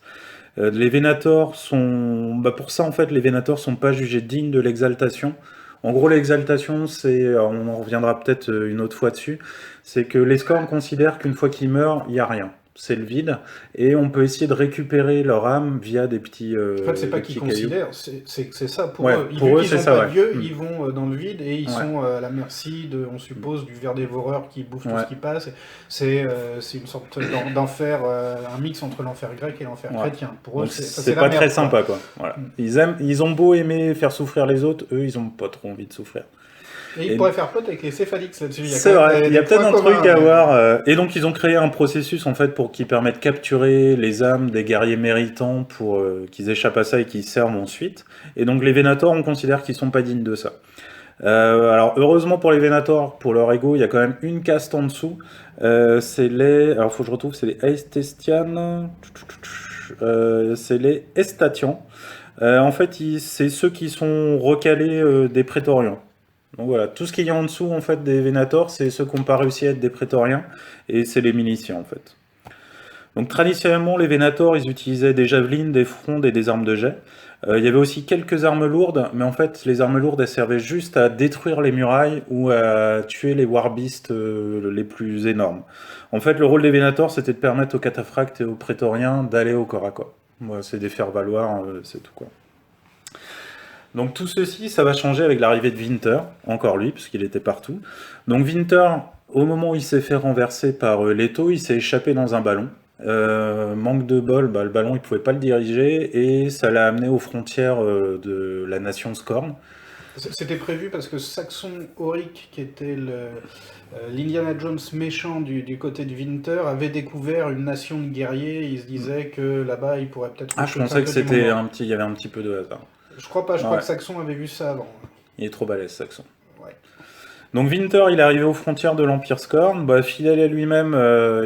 Les Venator sont... pour ça, en fait, les Venator sont pas jugés dignes de l'exaltation. En gros, l'exaltation, on en reviendra peut-être une autre fois dessus, c'est que les Scorn considèrent qu'une fois qu'ils meurent, il n'y a rien. C'est le vide, et on peut essayer de récupérer leur âme via des petits En fait, c'est pas qu'ils considèrent, c'est ça pour eux. Pour eux, ils c'est n'ont ça, pas ouais. Dieu, ils vont dans le vide et ils Ouais. sont à la merci on suppose, du ver dévoreur qui bouffe tout Ouais. ce qui passe. C'est une sorte d'enfer, un mix entre l'enfer grec et l'enfer Ouais. chrétien. Pour eux, Donc, c'est c'est la pas merde, très quoi. sympa, quoi. Voilà. Ils ont beau aimer faire souffrir les autres, eux, ils ont pas trop envie de souffrir. Et ils pourraient faire pote avec les céphalix là-dessus. C'est vrai, il y a peut-être un truc à mais... voir. Et donc ils ont créé un processus en fait pour qui permet de capturer les âmes des guerriers méritants pour qu'ils échappent à ça et qu'ils servent ensuite. Et donc les Venator, on considère qu'ils sont pas dignes de ça. Alors heureusement pour les Venator, pour leur ego, il y a quand même une caste en dessous. C'est les, alors faut que je retrouve, c'est les Aestestian, c'est les Estatians. En fait, c'est ceux qui sont recalés des Prétoriens. Donc voilà, tout ce qu'il y a en dessous en fait des Venator, c'est ceux qui n'ont pas réussi à être des prétoriens, et c'est les miliciens en fait. Donc traditionnellement, les Venator, ils utilisaient des javelines, des frondes et des armes de jet. Il y avait aussi quelques armes lourdes, mais en fait, les armes lourdes, elles servaient juste à détruire les murailles ou à tuer les warbeasts les plus énormes. En fait, le rôle des Venator, c'était de permettre aux cataphractes et aux prétoriens d'aller au corps à corps. Voilà, c'est des faire-valoir, c'est tout quoi. Donc tout ceci, ça va changer avec l'arrivée de Winter, encore lui, puisqu'il était partout. Donc Winter, au moment où il s'est fait renverser par Leto, il s'est échappé dans un ballon. Manque de bol, le ballon il pouvait pas le diriger et ça l'a amené aux frontières de la nation Scorn. C'était prévu parce que Saxon Auric, qui était l'Indiana Jones méchant du côté de Winter, avait découvert une nation de guerriers. Il se disait que là-bas, il pourrait peut-être Je récolter pensais un que peu du c'était monde. il y avait un petit peu de hasard. Je crois pas, je crois Ouais, que Saxon avait vu ça avant. il est trop balèze Saxon. Ouais. Donc Winter, il est arrivé aux frontières de l'Empire Scorn. Fidèle à lui-même,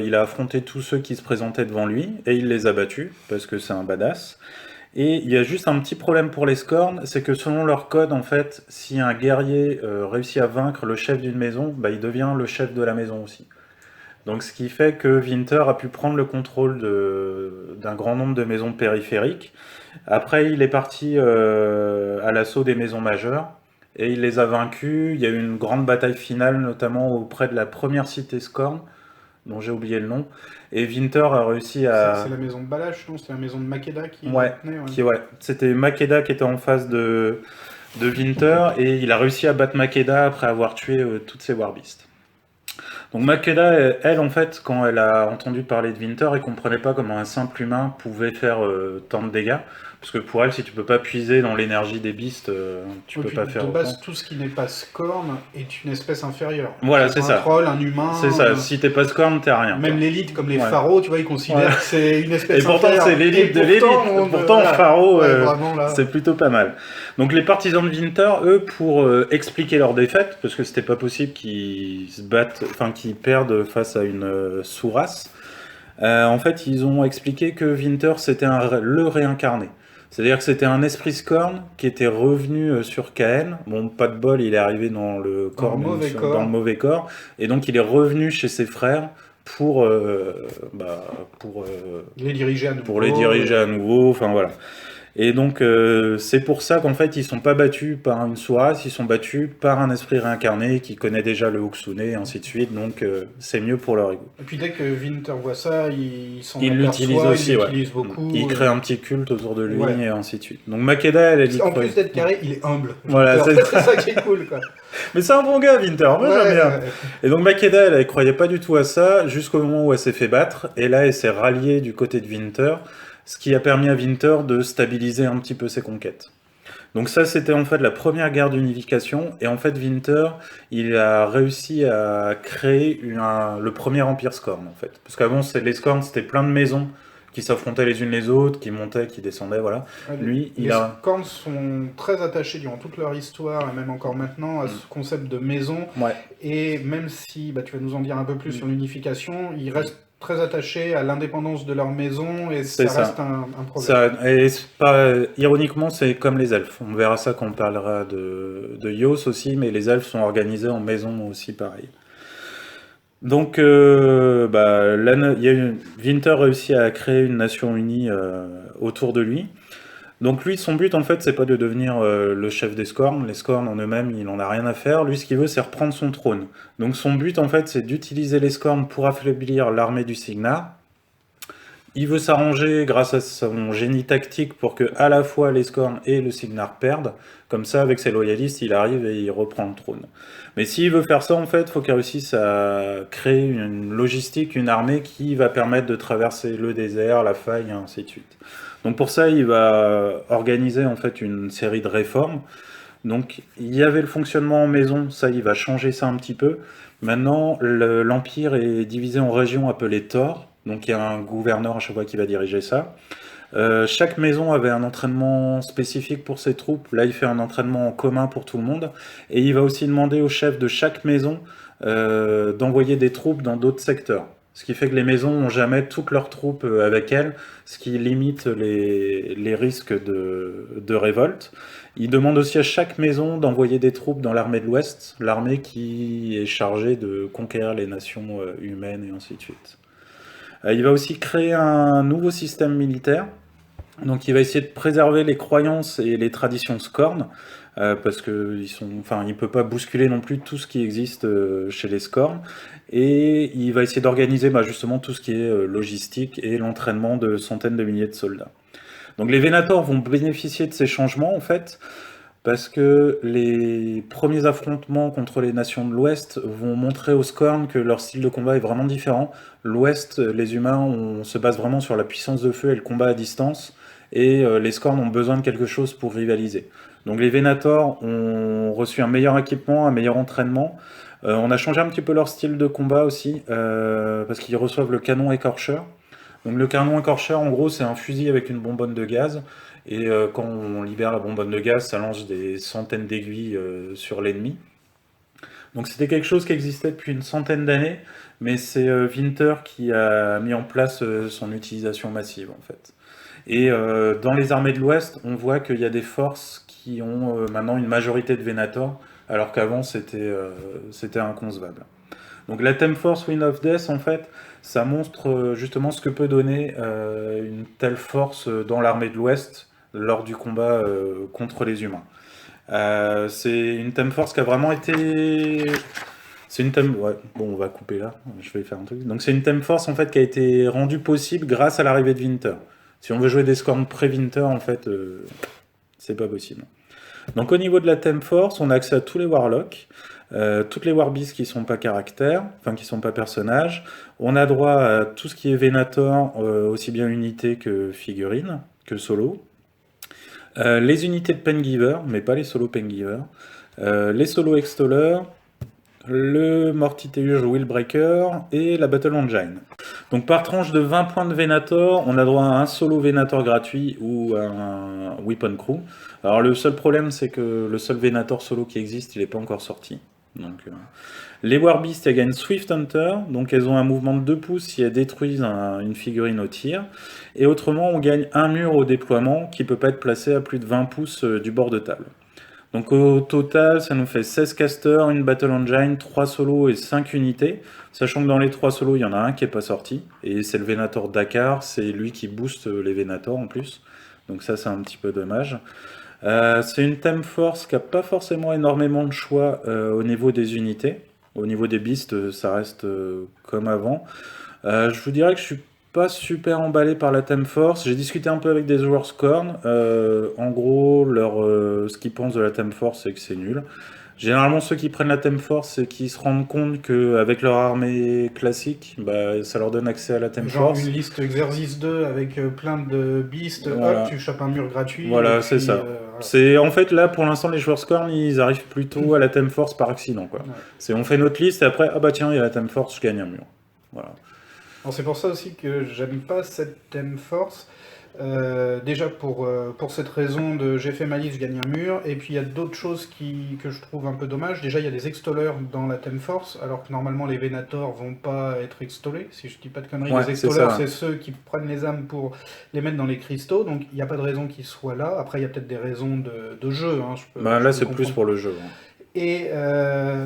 il a affronté tous ceux qui se présentaient devant lui et il les a battus parce que c'est un badass. Et il y a juste un petit problème pour les Scorn, c'est que selon leur code, en fait, si un guerrier réussit à vaincre le chef d'une maison, il devient le chef de la maison aussi. Donc ce qui fait que Winter a pu prendre le contrôle d'un grand nombre de maisons périphériques. Après, il est parti à l'assaut des maisons majeures et il les a vaincus. Il y a eu une grande bataille finale, notamment auprès de la première cité Scorn, dont j'ai oublié le nom. Et Winter a réussi C'est à... la maison de Balash, non? C'est la maison de Makeda qui Ouais, tenait, ouais. c'était Makeda qui était en face de Winter et il a réussi à battre Makeda après avoir tué toutes ses Warbeasts. Donc Makeda, elle, en fait, quand elle a entendu parler de Winter, elle comprenait pas comment un simple humain pouvait faire tant de dégâts. Parce que pour elle, si tu peux pas puiser dans l'énergie des beasts, tu Et peux puis pas faire de autant. base, tout ce qui n'est pas Scorn est une espèce inférieure. Voilà, C'est c'est un ça. troll, un humain. C'est ça. Si t'es pas Scorn, t'es rien. Même quoi. l'élite, comme les Ouais. pharaons, tu vois, ils considèrent Ouais. que c'est une espèce Et pourtant, inférieure. c'est l'élite de Et l'élite. Pourtant, voilà. Pharaon, Ouais, vraiment, là. c'est plutôt pas mal. Donc les partisans de Winter, eux, pour expliquer leur défaite, parce que c'était pas possible qu'ils se battent, enfin qu'ils perdent face à une sous-race, en fait, ils ont expliqué que Winter, c'était le réincarné. C'est-à-dire que c'était un esprit Scorn qui était revenu sur Caen. Bon, pas de bol, il est arrivé dans le Dans corps, le mauvais dans corps. le mauvais corps. Et donc, il est revenu chez ses frères pour, Les diriger à nouveau. pour les diriger à nouveau. Enfin, voilà. Et donc, c'est pour ça qu'en fait, ils sont pas battus par une sous-race, ils sont battus par un esprit réincarné qui connaît déjà le Hokusune et ainsi de suite. Donc, c'est mieux pour leur ego. Et puis dès que Winter voit ça, il s'en Il l'utilise aperçoit, aussi, il ouais. l'utilise beaucoup. Il crée un petit culte autour de lui Ouais. et ainsi de suite. Donc Makeda, elle dit En plus d'être carré, il est humble. Voilà, Winter. c'est- C'est ça qui est cool, quoi. Mais c'est un bon gars, Winter. Moi, Ouais, j'aime bien. ouais. Et donc Makeda, elle croyait pas du tout à ça jusqu'au moment où elle s'est fait battre. Et là, elle s'est ralliée du côté de Winter, ce qui a permis à Winter de stabiliser un petit peu ses conquêtes. Donc ça, c'était en fait la première guerre d'unification. Et en fait, Winter, il a réussi à créer le premier empire Scorn, en fait. Parce qu'avant, les Scorn, c'était plein de maisons qui s'affrontaient les unes les autres, qui montaient, qui descendaient, voilà. Lui, les il a... Scorn sont très attachés durant toute leur histoire, et même encore maintenant, à ce concept de maison. Ouais. Et même si, tu vas nous en dire un peu plus sur l'unification, ils restent très attachés à l'indépendance de leur maison, et C'est ça ça. reste un problème. Et c'est pas, ironiquement, c'est comme les elfes. On verra ça quand on parlera de Yos aussi, mais les elfes sont organisés en maisons aussi, pareil. Donc, Winter réussit à créer une nation unie autour de lui. Donc lui, son but en fait, c'est pas de devenir le chef des Scorn. Les Scorn en eux-mêmes, il en a rien à faire. Lui, ce qu'il veut, c'est reprendre son trône. Donc son but en fait, c'est d'utiliser les Scorn pour affaiblir l'armée du Cygnar. Il veut s'arranger grâce à son génie tactique pour que à la fois les Scorn et le Cygnar perdent. Comme ça, avec ses loyalistes, il arrive et il reprend le trône. Mais s'il veut faire ça, en fait, il faut qu'il réussisse à créer une logistique, une armée qui va permettre de traverser le désert, la faille, et ainsi de suite. Donc pour ça, il va organiser en fait une série de réformes. Donc il y avait le fonctionnement en maison, ça il va changer ça un petit peu. Maintenant, l'Empire est divisé en régions appelées Thor. Donc il y a un gouverneur à chaque fois qui va diriger ça. Chaque maison avait un entraînement spécifique pour ses troupes. Là, il fait un entraînement en commun pour tout le monde. Et il va aussi demander au chef de chaque maison d'envoyer des troupes dans d'autres secteurs. Ce qui fait que les maisons n'ont jamais toutes leurs troupes avec elles, ce qui limite les risques de révolte. Il demande aussi à chaque maison d'envoyer des troupes dans l'armée de l'Ouest, l'armée qui est chargée de conquérir les nations humaines et ainsi de suite. Il va aussi créer un nouveau système militaire. Donc il va essayer de préserver les croyances et les traditions Scorn, parce qu'il ne peut pas bousculer non plus tout ce qui existe chez les Scorn. Et il va essayer d'organiser justement tout ce qui est logistique et l'entraînement de centaines de milliers de soldats. Donc les Venator vont bénéficier de ces changements en fait, parce que les premiers affrontements contre les nations de l'Ouest vont montrer aux Skorn que leur style de combat est vraiment différent. L'Ouest, les humains, on se base vraiment sur la puissance de feu et le combat à distance, et les Skorn ont besoin de quelque chose pour rivaliser. Donc les Venator ont reçu un meilleur équipement, un meilleur entraînement. On a changé un petit peu leur style de combat aussi, parce qu'ils reçoivent le canon écorcheur. Donc le canon écorcheur, en gros, c'est un fusil avec une bonbonne de gaz. Et quand on libère la bonbonne de gaz, ça lance des centaines d'aiguilles sur l'ennemi. Donc c'était quelque chose qui existait depuis une centaine d'années, mais c'est Winter qui a mis en place son utilisation massive en fait. Et dans les armées de l'Ouest, on voit qu'il y a des forces qui ont maintenant une majorité de Venator, alors qu'avant c'était inconcevable. Donc la Theme Force Wind of Death, en fait, ça montre justement ce que peut donner une telle force dans l'armée de l'Ouest lors du combat contre les humains. C'est une Theme Force qui a vraiment été... C'est une thème... Ouais, bon, on va couper là, je vais faire un truc. Donc c'est une Theme Force en fait qui a été rendue possible grâce à l'arrivée de Winter. Si on veut jouer des Scorn pré-Winter, en fait, c'est pas possible. Donc au niveau de la Theme Force, on a accès à tous les Warlocks, toutes les Warbeasts qui sont pas caractères, enfin qui sont pas personnages. On a droit à tout ce qui est Venator, aussi bien unité que figurine, que solo. Les unités de Pengiver, mais pas les solo Pengiver. Les solo Extoller, le Mortiteuge Willbreaker et la Battle Engine. Donc par tranche de 20 points de Venator, on a droit à un solo Venator gratuit ou un Weapon Crew. Alors le seul problème, c'est que le seul Venator solo qui existe, il n'est pas encore sorti. Donc, les Warbeasts, elles gagnent Swift Hunter, donc elles ont un mouvement de 2 pouces si elles détruisent une figurine au tir. Et autrement, on gagne un mur au déploiement qui ne peut pas être placé à plus de 20 pouces du bord de table. Donc au total, ça nous fait 16 casters, une Battle Engine, 3 solos et 5 unités. Sachant que dans les 3 solos, il y en a un qui n'est pas sorti. Et c'est le Venator Dakar, c'est lui qui booste les Venators en plus. Donc ça, c'est un petit peu dommage. C'est une Theme Force qui n'a pas forcément énormément de choix au niveau des unités. Au niveau des beasts, ça reste comme avant. Je vous dirais que je suis pas super emballé par la Theme Force. J'ai discuté un peu avec des joueurs Scorn. En gros, ce qu'ils pensent de la Theme Force, c'est que c'est nul. Généralement, ceux qui prennent la Theme Force, c'est qu'ils se rendent compte qu'avec leur armée classique, bah, ça leur donne accès à la Theme Genre Force. une liste Exercice 2 avec plein de beasts, Voilà. hop, tu chopes un mur gratuit. Voilà, et c'est puis, ça. voilà. C'est en fait là pour l'instant les joueurs Scorn ils arrivent plutôt à la Theme Force par accident quoi. Ouais. C'est on fait notre liste et après ah bah tiens il y a la Theme Force je gagne un mur. Voilà. Alors, c'est pour ça aussi que j'aime pas cette Theme Force. Déjà pour cette raison de j'ai fait ma liste, je gagne un mur. Et puis il y a d'autres choses que je trouve un peu dommage. Déjà il y a des extollers dans la Theme Force, alors que normalement les Venator vont pas être extollés. Si je dis pas de conneries, Ouais, les c'est extollers ça. c'est ceux qui prennent les âmes pour les mettre dans les cristaux. Donc il n'y a pas de raison qu'ils soient là. Après il y a peut-être des raisons de jeu. Hein, Bah je là peux c'est plus comprendre. pour le jeu. Hein. Et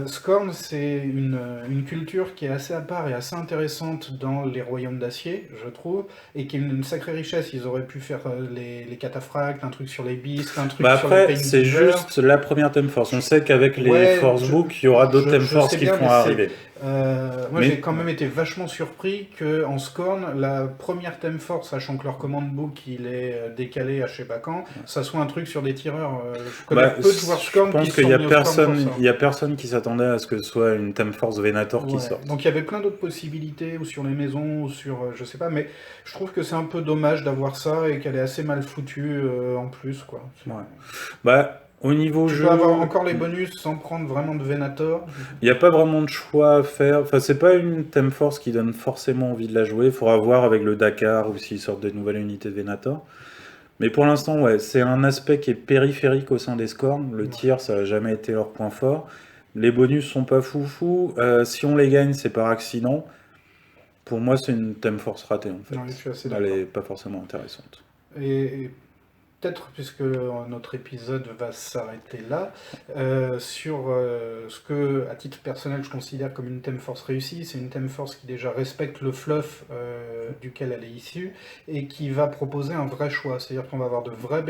Scorn, c'est une culture qui est assez à part et assez intéressante dans les royaumes d'acier, je trouve, et qui est une sacrée richesse. Ils auraient pu faire les cataphractes, un truc sur les beasts, un truc Bah sur les après c'est painkillers. juste la première Theme Force. On sait qu'avec les Ouais, Force Book il y aura d'autres Theme je Force sais qui bien, vont mais arriver. moi Mais j'ai quand même été vachement surpris qu'en Scorn, la première Theme Force, sachant que leur command book il est décalé à je sais pas quand, ça soit un truc sur des tireurs. Je connais bah, peu de joueurs je Scorn qui pense se qu'il sont y a mis au Scorn pour ça. il y a personne qui s'attendait à ce que ce soit une Theme Force Venator qui Ouais. sorte. Donc il y avait plein d'autres possibilités, ou sur les maisons, ou sur je sais pas, mais je trouve que c'est un peu dommage d'avoir ça et qu'elle est assez mal foutue en plus, quoi. Ouais. Bah au niveau Tu jeu, peux avoir encore les bonus sans prendre vraiment de Venator. il n'y a pas vraiment de choix à faire. Enfin, c'est pas une Theme Force qui donne forcément envie de la jouer. Il faudra voir avec le Dakar ou s'ils sortent des nouvelles unités de Venator. Mais pour l'instant, ouais, c'est un aspect qui est périphérique au sein des Scorn. Le Ouais. tir, ça n'a jamais été leur point fort. Les bonus sont pas foufou. Si on les gagne, c'est par accident. Pour moi, c'est une Theme Force ratée en Non, je fait. suis assez Elle d'accord. est pas forcément intéressante. Et peut-être, puisque notre épisode va s'arrêter là, sur ce que, à titre personnel, je considère comme une Theme Force réussie. C'est une Theme Force qui déjà respecte le fluff duquel elle est issue et qui va proposer un vrai choix. C'est-à-dire qu'on va avoir de vrais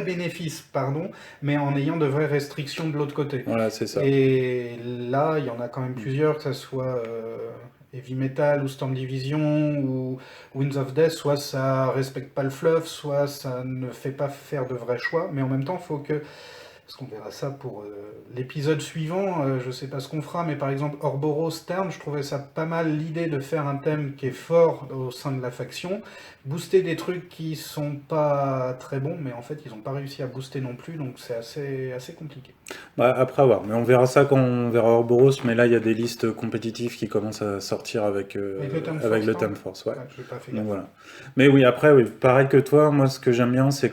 bénéfices, pardon, mais en ayant de vraies restrictions de l'autre côté. Voilà, c'est ça. Et là, il y en a quand même plusieurs, que ce soit Heavy Metal ou Storm Division ou Winds of Death, soit ça respecte pas le fluff, soit ça ne fait pas faire de vrais choix, mais en même temps, il faut que parce qu'on verra ça pour l'épisode suivant, je sais pas ce qu'on fera, mais par exemple Orboros Stern, je trouvais ça pas mal l'idée de faire un thème qui est fort au sein de la faction, booster des trucs qui sont pas très bons, mais en fait ils ont pas réussi à booster non plus, donc c'est assez compliqué. Bah, après avoir, mais on verra ça quand on verra Orboros, mais là il y a des listes compétitives qui commencent à sortir avec, avec le Time Force, ouais. Ouais, j'ai pas fait Donc gaffe. voilà. Mais oui, après, oui, pareil que toi, moi ce que j'aime bien, c'est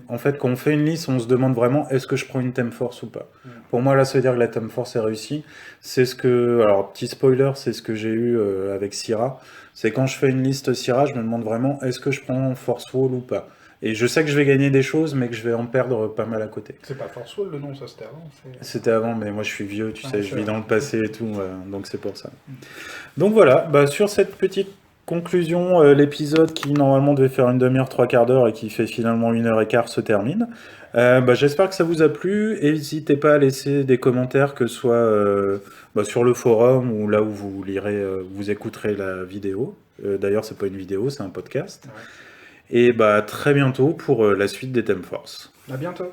en fait, quand on fait une liste, on se demande vraiment est-ce que je prends une Time Force ou pas. Pour moi, là, ça veut dire que la Time Force est réussie. C'est ce que, alors petit spoiler, c'est ce que j'ai eu avec Syrah. C'est quand je fais une liste Syrah, je me demande vraiment est-ce que je prends Force Wall ou pas. Et je sais que je vais gagner des choses, mais que je vais en perdre pas mal à côté. C'est pas Force Wall le nom, ça c'était avant. C'était avant, mais moi je suis vieux, tu Ah, sais, c'est je vis vrai. dans le passé et tout, donc c'est pour ça. Donc voilà, bah, sur cette petite conclusion, l'épisode qui normalement devait faire une demi-heure, trois quarts d'heure et qui fait finalement 1 heure et quart se termine. Bah, j'espère que ça vous a plu. N'hésitez pas à laisser des commentaires, que ce soit bah, sur le forum ou là où vous lirez, vous écouterez la vidéo. D'ailleurs, c'est pas une vidéo, c'est un podcast. Ouais. Et bah, très bientôt pour la suite des Thème Force. À bientôt.